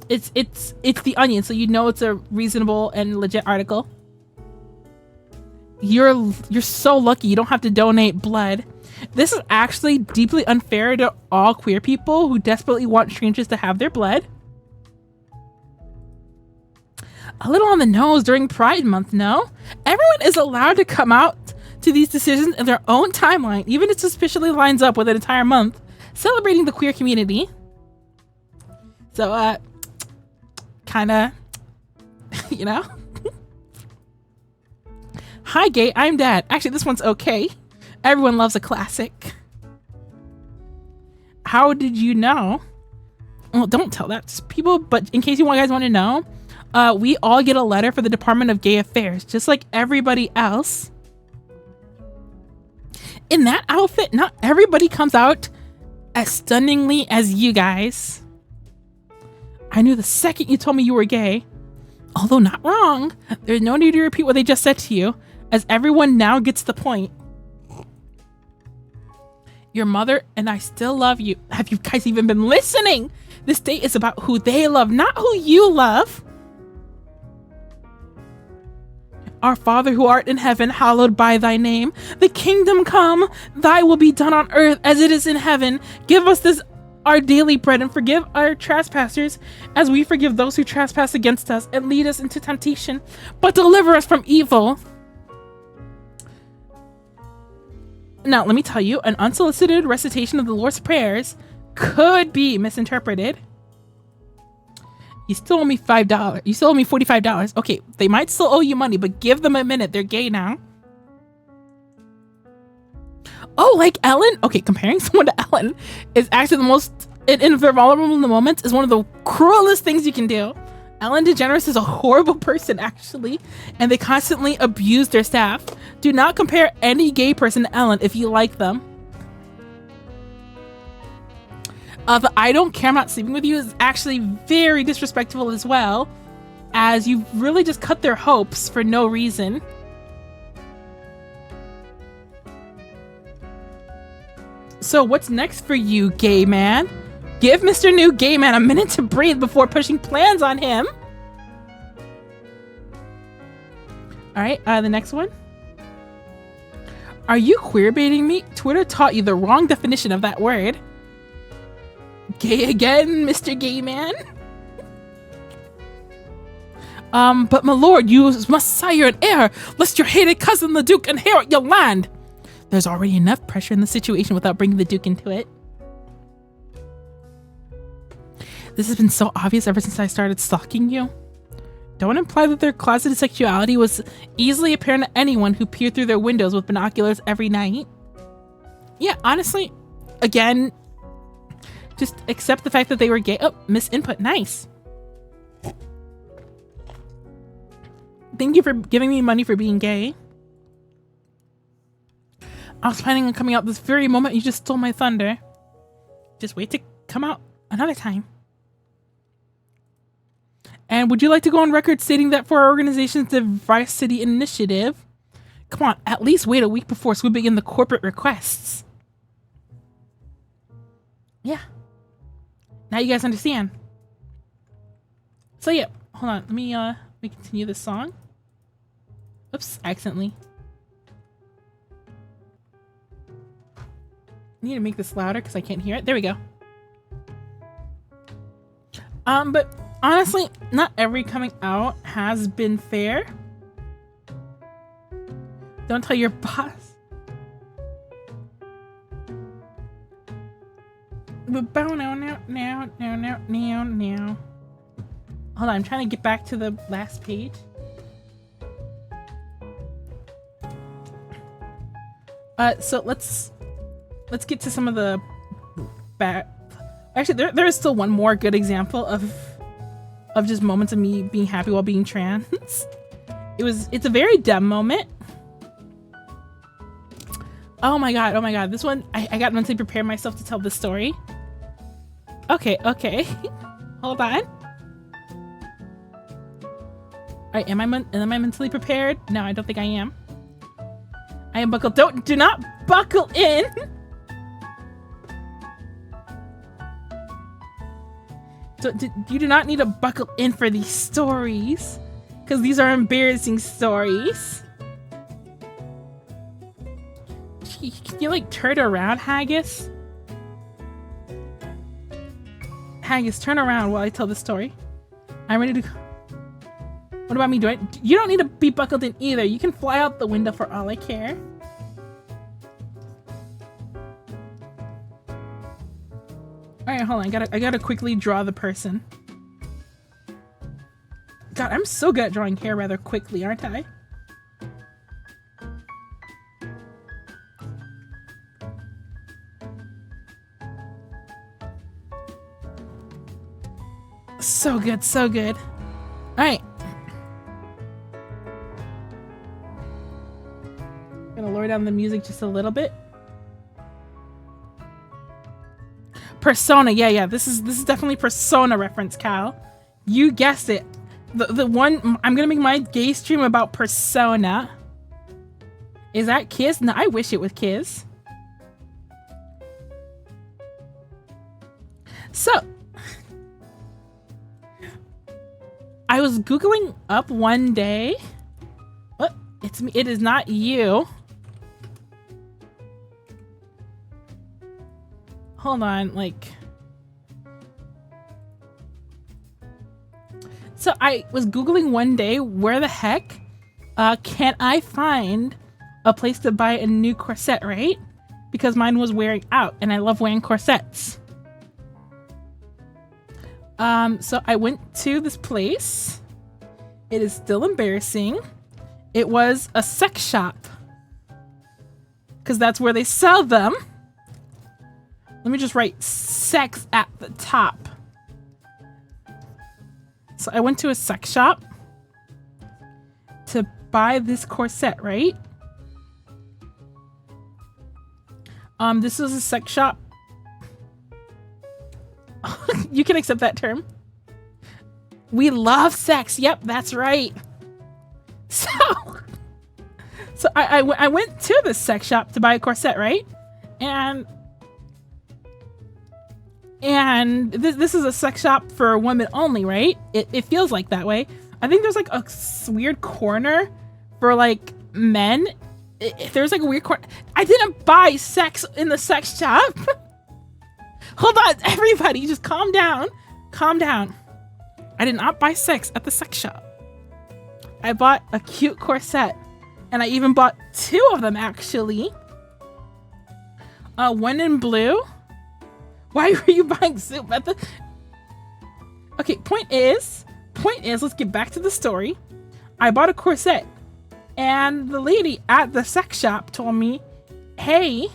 It's the Onion, so you know it's a reasonable and legit article. You're so lucky you don't have to donate blood. This is actually deeply unfair to all queer people who desperately want strangers to have their blood. A little on the nose during Pride Month, no? Everyone is allowed to come out to these decisions in their own timeline, even if it suspiciously lines up with an entire month celebrating the queer community. So, kinda, you know? Hi, gay, I'm Dad. Actually, this one's okay. Everyone loves a classic. How did you know? Well, don't tell that to people, but in case you guys want to know, we all get a letter for the Department of Gay Affairs, just like everybody else. In that outfit, not everybody comes out as stunningly as you guys. I knew the second you told me you were gay. Although not wrong, there's no need to repeat what they just said to you, as everyone now gets the point. Your mother and I still love you. Have you guys even been listening? This date is about who they love, not who you love. Our Father who art in heaven, hallowed by thy name. The kingdom come, thy will be done on earth as it is in heaven. Give us this our daily bread, and forgive our trespassers as we forgive those who trespass against us, and lead us into temptation, but deliver us from evil. Now, let me tell you, an unsolicited recitation of the Lord's prayers could be misinterpreted. You still owe me $5. You still owe me $45. Okay, they might still owe you money, but give them a minute. They're gay now. Oh, like Ellen? Okay, comparing someone to Ellen is actually the most, in their vulnerable moments, is one of the cruelest things you can do. Ellen DeGeneres is a horrible person, actually, and they constantly abuse their staff. Do not compare any gay person to Ellen if you like them. The I don't care, I'm not sleeping with you is actually very disrespectful as well, as you really just cut their hopes for no reason. So what's next for you, gay man? Give Mr. New Gay Man a minute to breathe before pushing plans on him. All right, the next one. Are you queerbaiting me? Twitter taught you the wrong definition of that word. Gay again, Mr. Gay Man? But my lord, you must sire an heir, lest your hated cousin the Duke inherit your land. There's already enough pressure in the situation without bringing the Duke into it. This has been so obvious ever since I started stalking you. Don't imply that their closeted sexuality was easily apparent to anyone who peered through their windows with binoculars every night. Yeah, honestly, again, just accept the fact that they were gay. Oh, miss input, nice. Thank you for giving me money for being gay. I was planning on coming out this very moment. You just stole my thunder. Just wait to come out another time. And would you like to go on record stating that for our organization's diversity initiative, come on, at least wait a week before swooping in the corporate requests. Yeah. Now you guys understand. So yeah, hold on. Let me continue this song. Oops, accidentally. I need to make this louder because I can't hear it. There we go. But honestly, not every coming out has been fair. Don't tell your boss. But bow now. Hold on, I'm trying to get back to the last page. So let's get to some of the back. Actually, there is still one more good example of just moments of me being happy while being trans. It's a very dumb moment. Oh my god. This one, I got mentally prepared myself to tell this story. Okay. Hold on. Alright, am I mentally prepared? No, I don't think I am. I am buckled. Do not buckle in! So, you do not need to buckle in for these stories, because these are embarrassing stories. Can you like turn around, Haggis? Haggis, turn around while I tell the story. I'm ready to go. What about me? You don't need to be buckled in either. You can fly out the window for all I care. Alright, hold on. I gotta quickly draw the person. God, I'm so good at drawing hair rather quickly, aren't I? So good, so good. Alright. Gonna lower down the music just a little bit. Persona. Yeah. This is definitely Persona reference, Cal. You guessed it. The one I'm gonna make my gay stream about Persona. Is that Kiss? No, I wish it was Kiss. So I was Googling up one day. What? It's me. It is not you. Hold on, like. So I was Googling one day, where the heck can I find a place to buy a new corset, right? Because mine was wearing out and I love wearing corsets. So I went to this place. It is still embarrassing. It was a sex shop. Because that's where they sell them. Let me just write sex at the top. So I went to a sex shop to buy this corset, right? This is a sex shop. You can accept that term. We love sex. Yep, that's right. So I went to this sex shop to buy a corset, right? And this is a sex shop for women only, right? It feels like that way. I think there's like a weird corner for like men. There's like a weird corner. I didn't buy sex in the sex shop. Hold on, everybody, just calm down. Calm down. I did not buy sex at the sex shop. I bought a cute corset. And I even bought 2 of them, actually. One in blue. Why were you buying soup at the... Okay, point is, let's get back to the story. I bought a corset. And the lady at the sex shop told me, hey,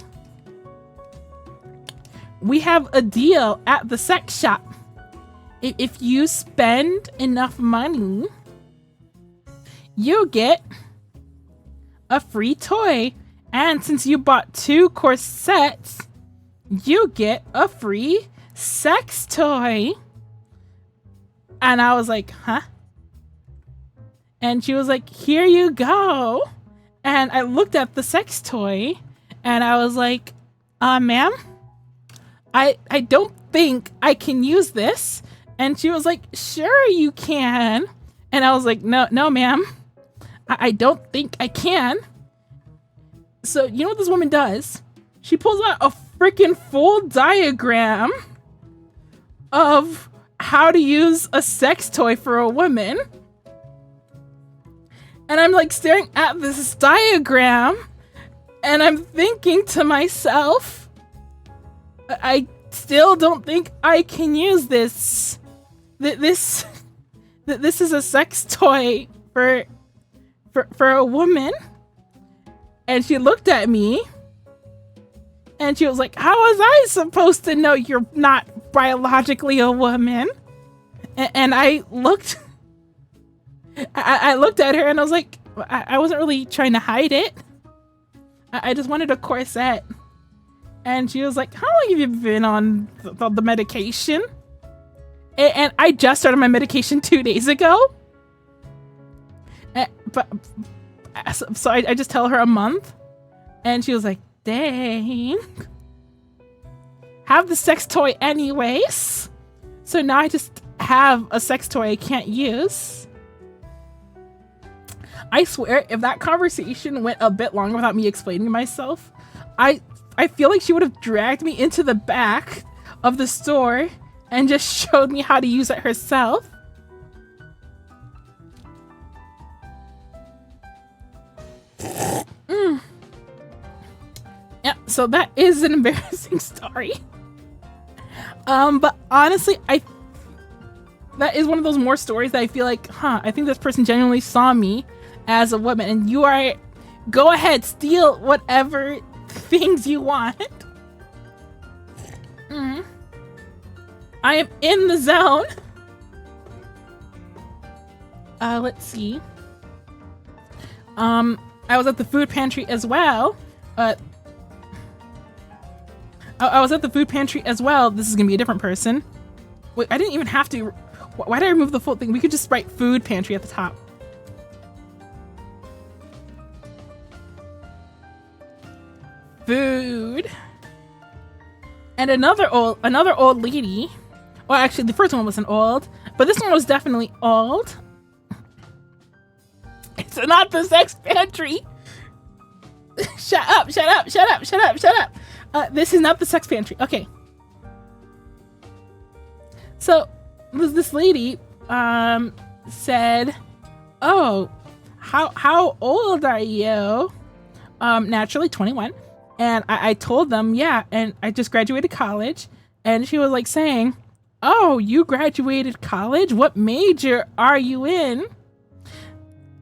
we have a deal at the sex shop. If you spend enough money, you get a free toy. And since you bought 2 corsets, you get a free sex toy. And I was like, huh? And she was like, here you go. And I looked at the sex toy and I was like, ma'am, I don't think I can use this. And she was like, sure you can. And I was like, no, ma'am, I don't think I can. So you know what this woman does? She pulls out a freaking full diagram of how to use a sex toy for a woman. And I'm like staring at this diagram and I'm thinking to myself, I still don't think I can use this. This is a sex toy for a woman. And she looked at me and she was like, how was I supposed to know you're not biologically a woman? And I looked at her and I was like, I wasn't really trying to hide it. I just wanted a corset. And she was like, how long have you been on the medication? And I just started my medication 2 days ago. So I just tell her a month. And she was like, dang. Have the sex toy anyways. So now I just have a sex toy I can't use. I swear, if that conversation went a bit longer without me explaining myself, I feel like she would have dragged me into the back of the store and just showed me how to use it herself. Yeah, so that is an embarrassing story. But honestly, that is one of those more stories that I feel like, I think this person genuinely saw me as a woman, and you are, go ahead, steal whatever things you want. I am in the zone. Let's see. I was at the food pantry as well. I was at the food pantry as well. This is gonna be a different person. Wait, I didn't even have to. Why did I remove the full thing? We could just write food pantry at the top. Food. And another old lady. Well, actually, the first one wasn't old, but this one was definitely old. It's not the sex pantry. Shut up, shut up, shut up, shut up, shut up. This is not the sex pantry. Okay. So, this lady, said, oh, how old are you? Naturally 21. And I told them, yeah, and I just graduated college. And she was like saying, oh, you graduated college? What major are you in?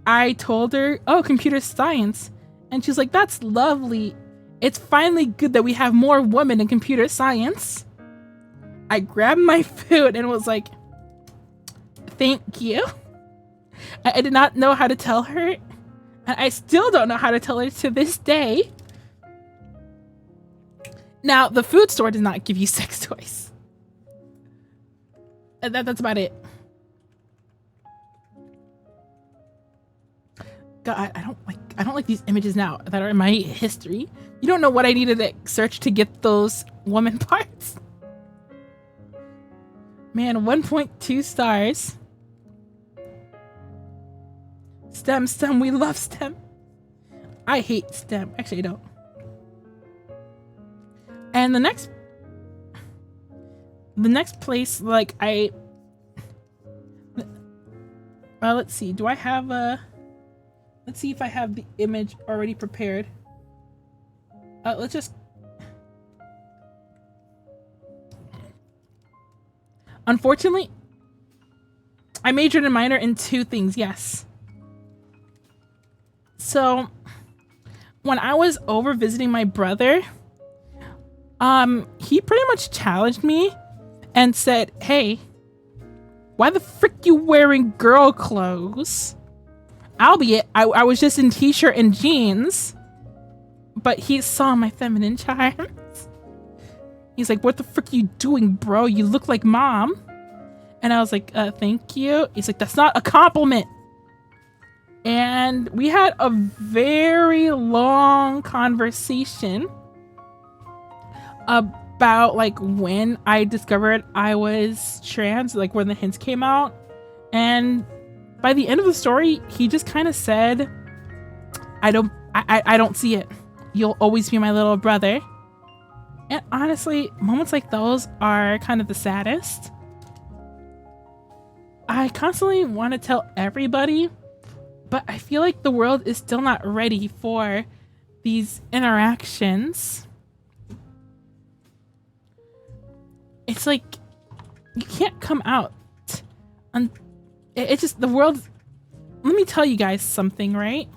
I told her, oh, computer science. And she's like, that's lovely. It's finally good that we have more women in computer science. I grabbed my food and was like, thank you. I did not know how to tell her. And I still don't know how to tell her to this day. Now, the food store does not give you sex toys. That's about it. God, I don't like these images now that are in my history. You don't know what I needed to search to get those woman parts. Man, 1.2 stars. STEM, we love STEM. I hate STEM. Actually, I don't. And the next place, like let's see. Do I have a? Let's see if I have the image already prepared. Let's just. Unfortunately, I majored and minored in 2 things. Yes. So, when I was over visiting my brother, he pretty much challenged me and said, hey, why the frick you wearing girl clothes? Albeit, I was just in t-shirt and jeans, but he saw my feminine charms. He's like, what the frick you doing, bro? You look like mom. And I was like, thank you. He's like, that's not a compliment. And we had a very long conversation about like when I discovered I was trans, like when the hints came out. And by the end of the story, he just kind of said, I don't see it. You'll always be my little brother. And honestly, moments like those are kind of the saddest. I constantly want to tell everybody, but I feel like the world is still not ready for these interactions. It's like, you can't come out. It's just the world. Let me tell you guys something, right?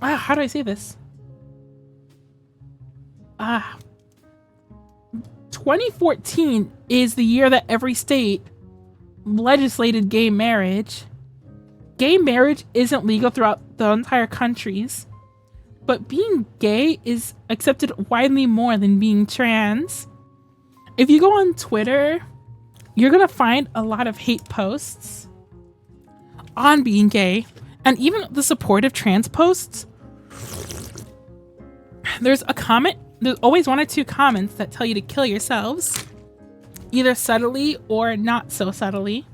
How do I say this? 2014 is the year that every state legislated gay marriage. Gay marriage isn't legal throughout the entire countries, but being gay is accepted widely more than being trans. If you go on Twitter, you're gonna find a lot of hate posts on being gay, and even the supportive trans posts. There's always 1 or 2 comments that tell you to kill yourselves, either subtly or not so subtly.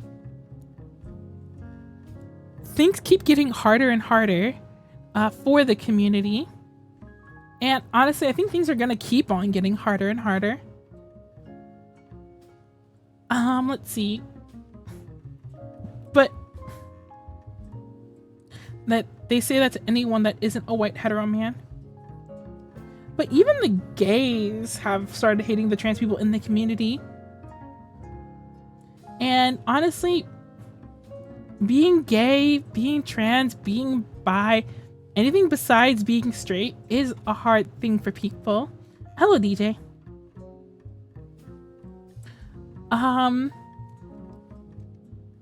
Things keep getting harder and harder for the community. And honestly, I think things are gonna keep on getting harder and harder. Let's see. But that they say that to anyone that isn't a white hetero man. But even the gays have started hating the trans people in the community. And honestly, being gay, being trans, being bi, anything besides being straight is a hard thing for people. Hello, DJ.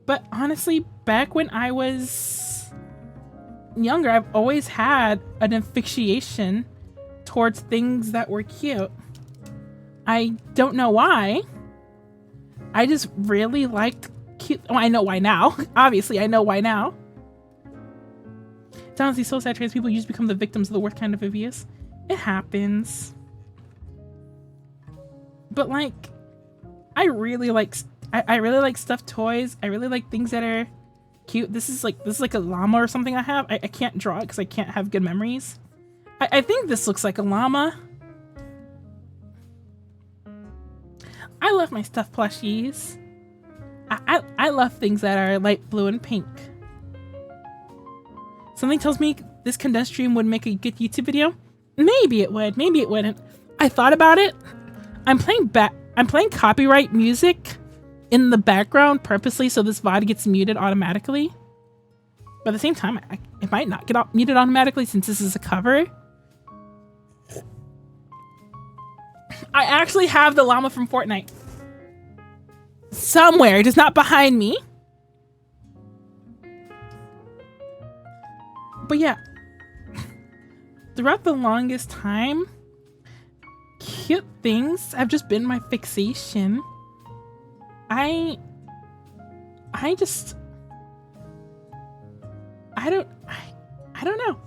But honestly, back when I was younger, I've always had an asphyxiation towards things that were cute. I don't know why. I just really liked cute. Well, I know why now. Obviously, I know why now. It's honestly so sad trans people usually become the victims of the worst kind of abuse. It happens. But like, I really like stuffed toys. I really like things that are cute. This is like a llama or something I have. I can't draw it because I can't have good memories. I think this looks like a llama. I love my stuffed plushies. I love things that are light blue and pink. Something tells me this condensed stream would make a good YouTube video. Maybe it would, maybe it wouldn't. I thought about it. I'm playing copyright music in the background purposely so this VOD gets muted automatically. But at the same time, it might not get muted automatically since this is a cover. I actually have the llama from Fortnite. Somewhere, just not behind me. But yeah, throughout the longest time, cute things have just been my fixation. I don't know.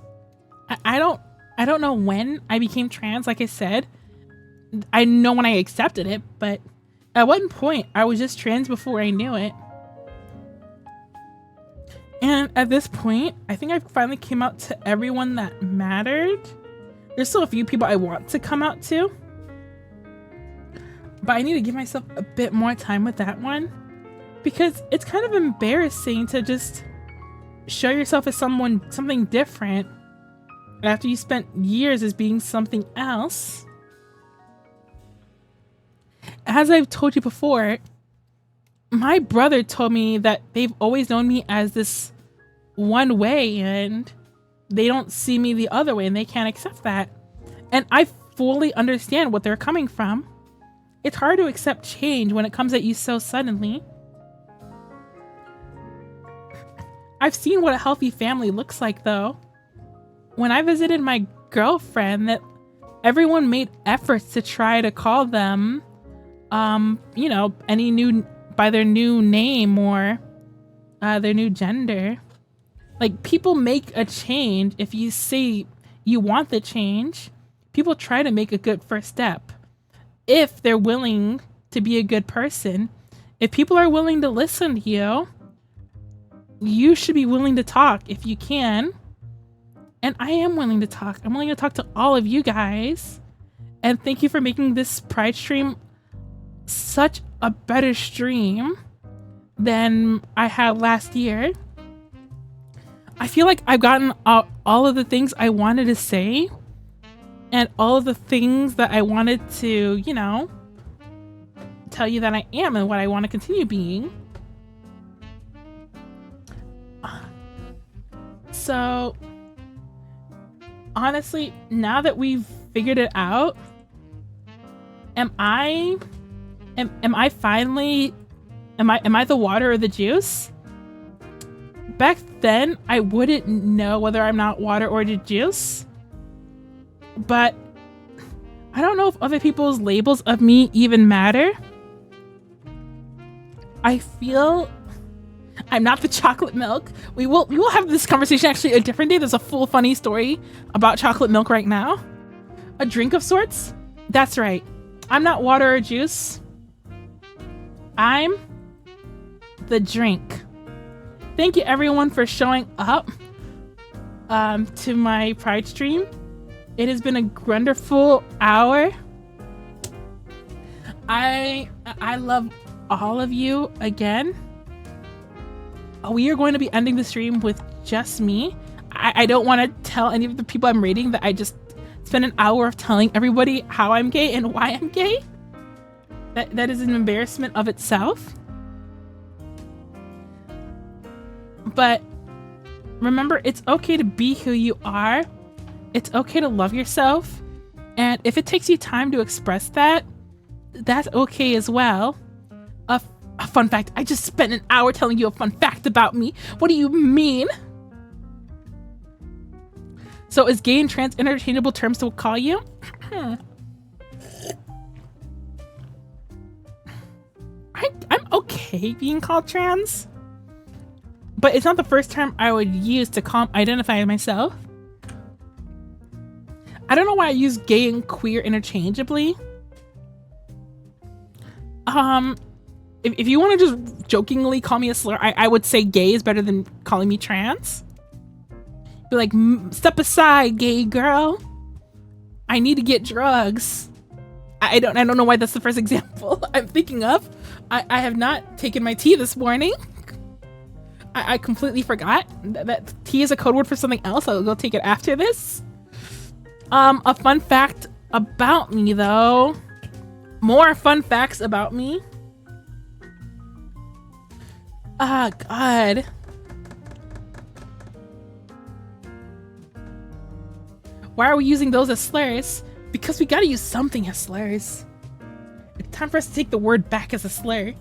I don't know when I became trans. Like I said, I know when I accepted it, but at one point I was just trans before I knew it. And at this point, I think I finally came out to everyone that mattered. There's still a few people I want to come out to, but I need to give myself a bit more time with that one because it's kind of embarrassing to just show yourself as something different after you spent years as being something else. As I've told you before, my brother told me that they've always known me as this one way and they don't see me the other way and they can't accept that. And I fully understand what they're coming from. It's hard to accept change when it comes at you so suddenly. I've seen what a healthy family looks like though. When I visited my girlfriend, that everyone made efforts to try to call them you know, by their new name or their new gender. Like, people make a change. If you say you want the change, people try to make a good first step. If they're willing to be a good person, if people are willing to listen to you, you should be willing to talk if you can. And I am willing to talk. I'm willing to talk to all of you guys. And thank you for making this Pride stream such a better stream than I had last year. I feel like I've gotten all of the things I wanted to say and all of the things that I wanted to, you know, tell you that I am and what I want to continue being. So honestly, now that we've figured it out, am I the water or the juice? Back then, I wouldn't know whether I'm not water or the juice. But I don't know if other people's labels of me even matter. I feel I'm not the chocolate milk. We will have this conversation actually a different day. There's a full funny story about chocolate milk right now. A drink of sorts? That's right. I'm not water or juice. I'm the drink. Thank you everyone for showing up to my Pride stream. It has been a wonderful hour. I love all of you again. We are going to be ending the stream with just me. I don't want to tell any of the people I'm rating that I just spent an hour of telling everybody how I'm gay and why I'm gay. That is an embarrassment of itself. But remember, it's okay to be who you are. It's okay to love yourself. And if it takes you time to express that, that's okay as well. A fun fact. I just spent an hour telling you a fun fact about me. What do you mean? So is gay and trans interchangeable terms to call you? I'm okay being called trans, but it's not the first term I would use to identify myself. I don't know why I use gay and queer interchangeably. If you want to just jokingly call me a slur, I would say gay is better than calling me trans. Be like, step aside, gay girl. I need to get drugs. I don't know why that's the first example I'm thinking of. I have not taken my tea this morning. I completely forgot that tea is a code word for something else. I'll go take it after this. A fun fact about me, though. More fun facts about me. Ah, God. Why are we using those as slurs? Because we gotta use something as slurs. It's time for us to take the word back as a slur.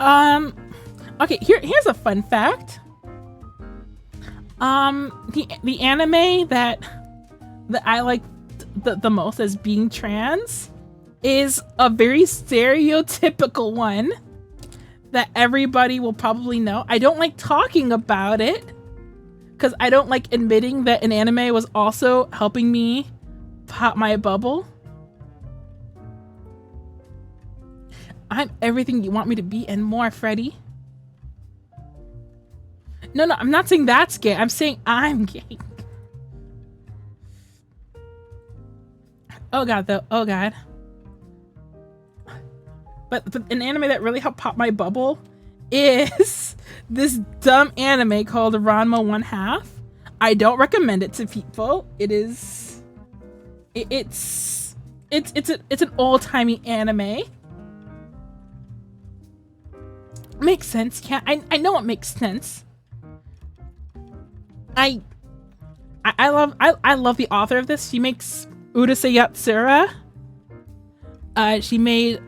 Okay, here's a fun fact. The anime that I like the most as being trans is a very stereotypical one that everybody will probably know. I don't like talking about it because I don't like admitting that an anime was also helping me pop my bubble. I'm everything you want me to be and more, Freddy. No, I'm not saying that's gay. I'm saying I'm gay. Oh God, though. Oh God. But an anime that really helped pop my bubble is this dumb anime called Ranma 1/2. I don't recommend it to people. It's an old-timey anime. Makes sense, yeah. I know it makes sense. I love the author of this. She makes Urusei Yatsura. She made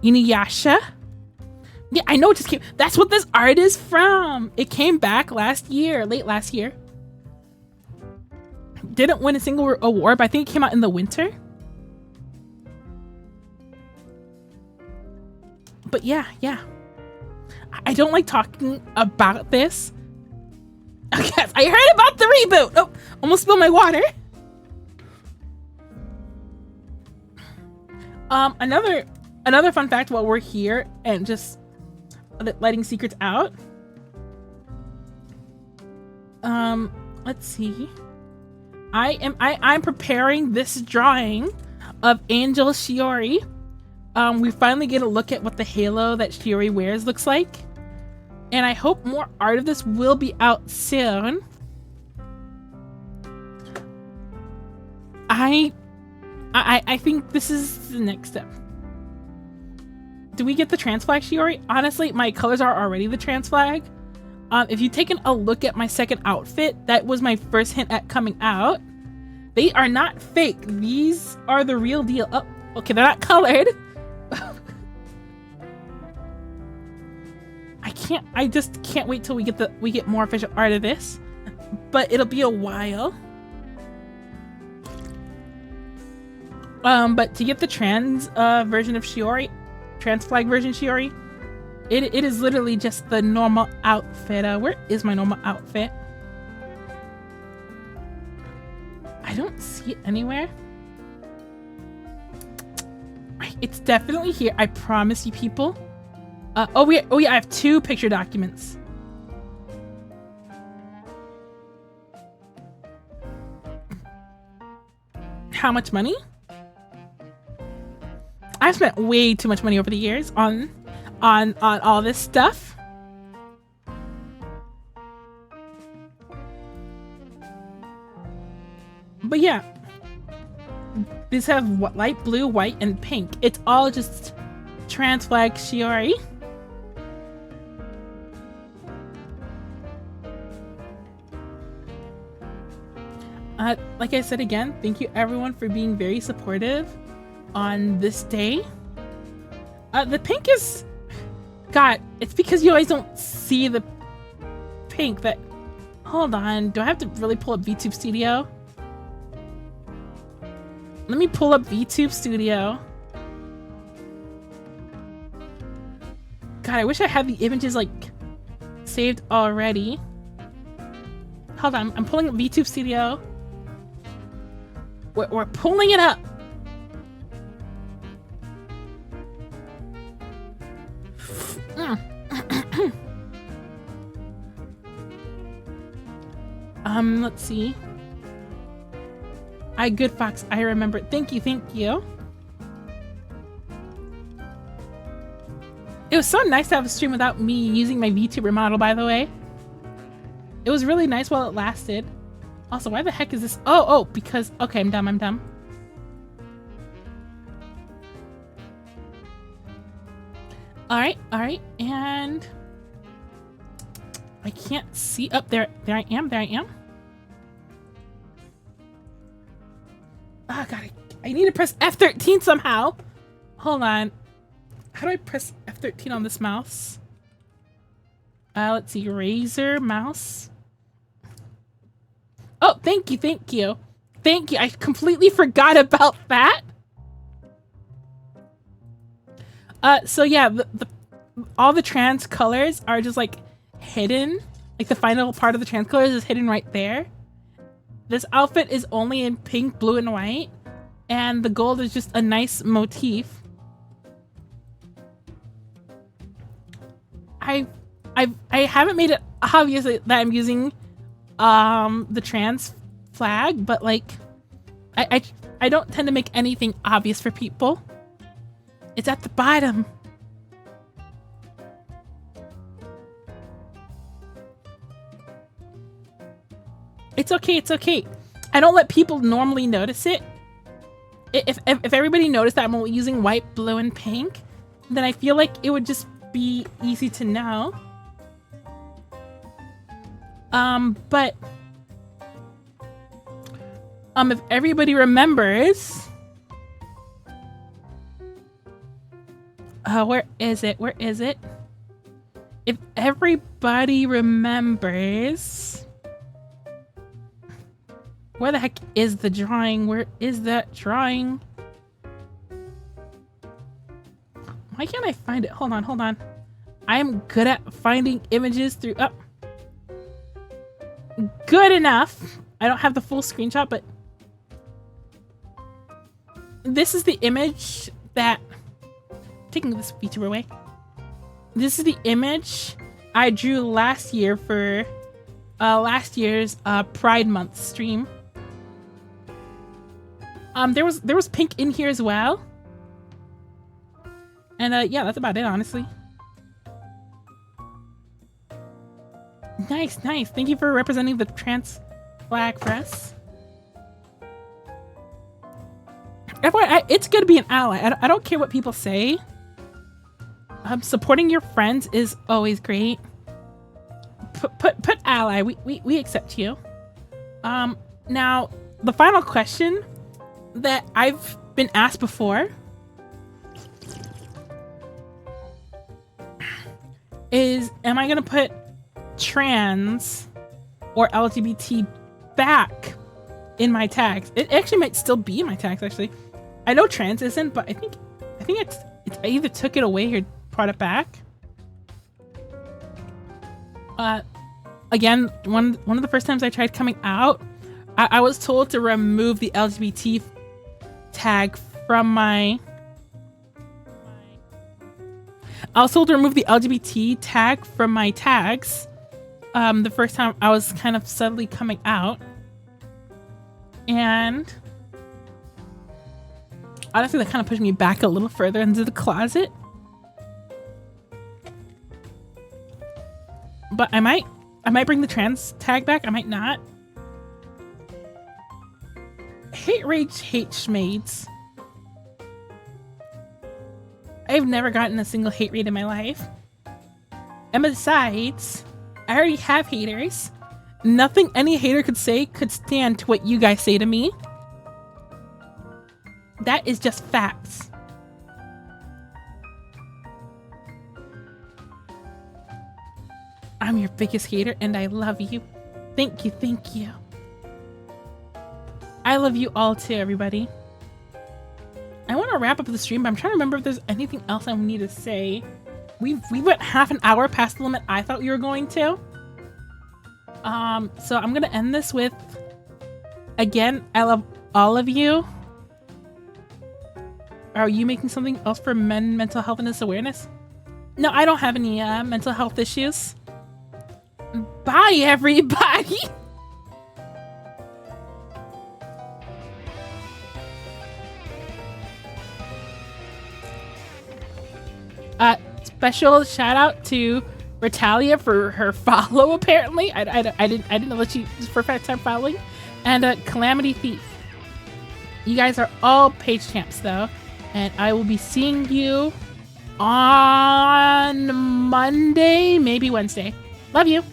Inuyasha. Yeah, I know it just came. That's what this art is from. It came back last year, late last year. Didn't win a single award, but I think it came out in the winter. But yeah. I don't like talking about this. Okay, I heard about the reboot. Oh, almost spilled my water. Another fun fact while we're here and just letting secrets out. Let's see. I'm preparing this drawing of Angel Shiori. We finally get a look at what the halo that Shiori wears looks like. And I hope more art of this will be out soon. I think this is the next step. Do we get the trans flag, Shiori? Honestly, my colors are already the trans flag. If you've taken a look at my second outfit, that was my first hint at coming out. They are not fake. These are the real deal. Oh, okay, they're not colored. I just can't wait till we get more official art of this. But it'll be a while. But to get the trans version of Shiori, trans flag version Shiori, it is literally just the normal outfit. Where is my normal outfit? I don't see it anywhere. It's definitely here. I promise you, people. Oh yeah, I have 2 picture documents. How much money? I've spent way too much money over the years on all this stuff. But yeah, these have light blue, white, and pink. It's all just trans flag Shiori. Like I said again, thank you everyone for being very supportive on this day. The pink is... God, it's because you guys don't see the pink that Hold on. Do I have to really pull up VTube Studio? Let me pull up VTube Studio. God, I wish I had the images like saved already. Hold on, I'm pulling up VTube Studio. We're pulling it up. Let's see. Good Fox, I remember. Thank you, thank you. It was so nice to have a stream without me using my VTuber model, by the way. It was really nice while it lasted. Also, why the heck is this? Oh, because... Okay, I'm dumb. Alright, and... I can't see... Up there. There I am. Oh, God. I need to press F13 somehow. Hold on. How do I press F13 on this mouse? Let's see. Razor mouse. Oh, thank you. I completely forgot about that. So yeah, all the trans colors are just like hidden. Like the final part of the trans colors is hidden right there. This outfit is only in pink, blue, and white. And the gold is just a nice motif. I haven't made it obvious that I'm using the trans flag, but like I don't tend to make anything obvious for people. It's at the bottom. It's okay. I don't let people normally notice it. If everybody noticed that I'm only using white, blue, and pink, then I feel like it would just be easy to know. But if everybody remembers, where is it? If everybody remembers, where the heck is the drawing? Where is that drawing? Why can't I find it? Hold on. I'm good at finding images through... Oh. Good enough. I don't have the full screenshot, but... This is the image that... Taking this VTuber away. This is the image I drew last year for last year's Pride Month stream. There was pink in here as well. And yeah, that's about it, honestly. Nice. Thank you for representing the trans flag for us. It's good to be an ally. I don't care what people say. Supporting your friends is always great. Put ally. We accept you. Now, the final question that I've been asked before is, am I gonna put trans or LGBT back in my tags? It actually might still be in my tags, actually. I know trans isn't, but I think it's I either took it away or brought it back. Again, one of the first times I tried coming out, I was told to remove the LGBT tag from my... I was told to remove the LGBT tag from my tags the first time I was kind of subtly coming out. And honestly, that kind of pushed me back a little further into the closet. But I might bring the trans tag back. I might not. Hate rage, hate schmades. I've never gotten a single hate raid in my life. And besides, I already have haters. Nothing any hater could say could stand to what you guys say to me. That is just facts. I'm your biggest hater and I love you. Thank you, thank you. I love you all too, everybody. I want to wrap up the stream, but I'm trying to remember if there's anything else I need to say. We went half an hour past the limit I thought we were going to. So I'm gonna end this with, again, I love all of you. Are you making something else for mental health and awareness? No, I don't have any mental health issues. Bye, everybody. Special shout out to Retalia for her follow. Apparently, I didn't know that she was for first time following, and Calamity Thief. You guys are all page champs though, and I will be seeing you on Monday, maybe Wednesday. Love you.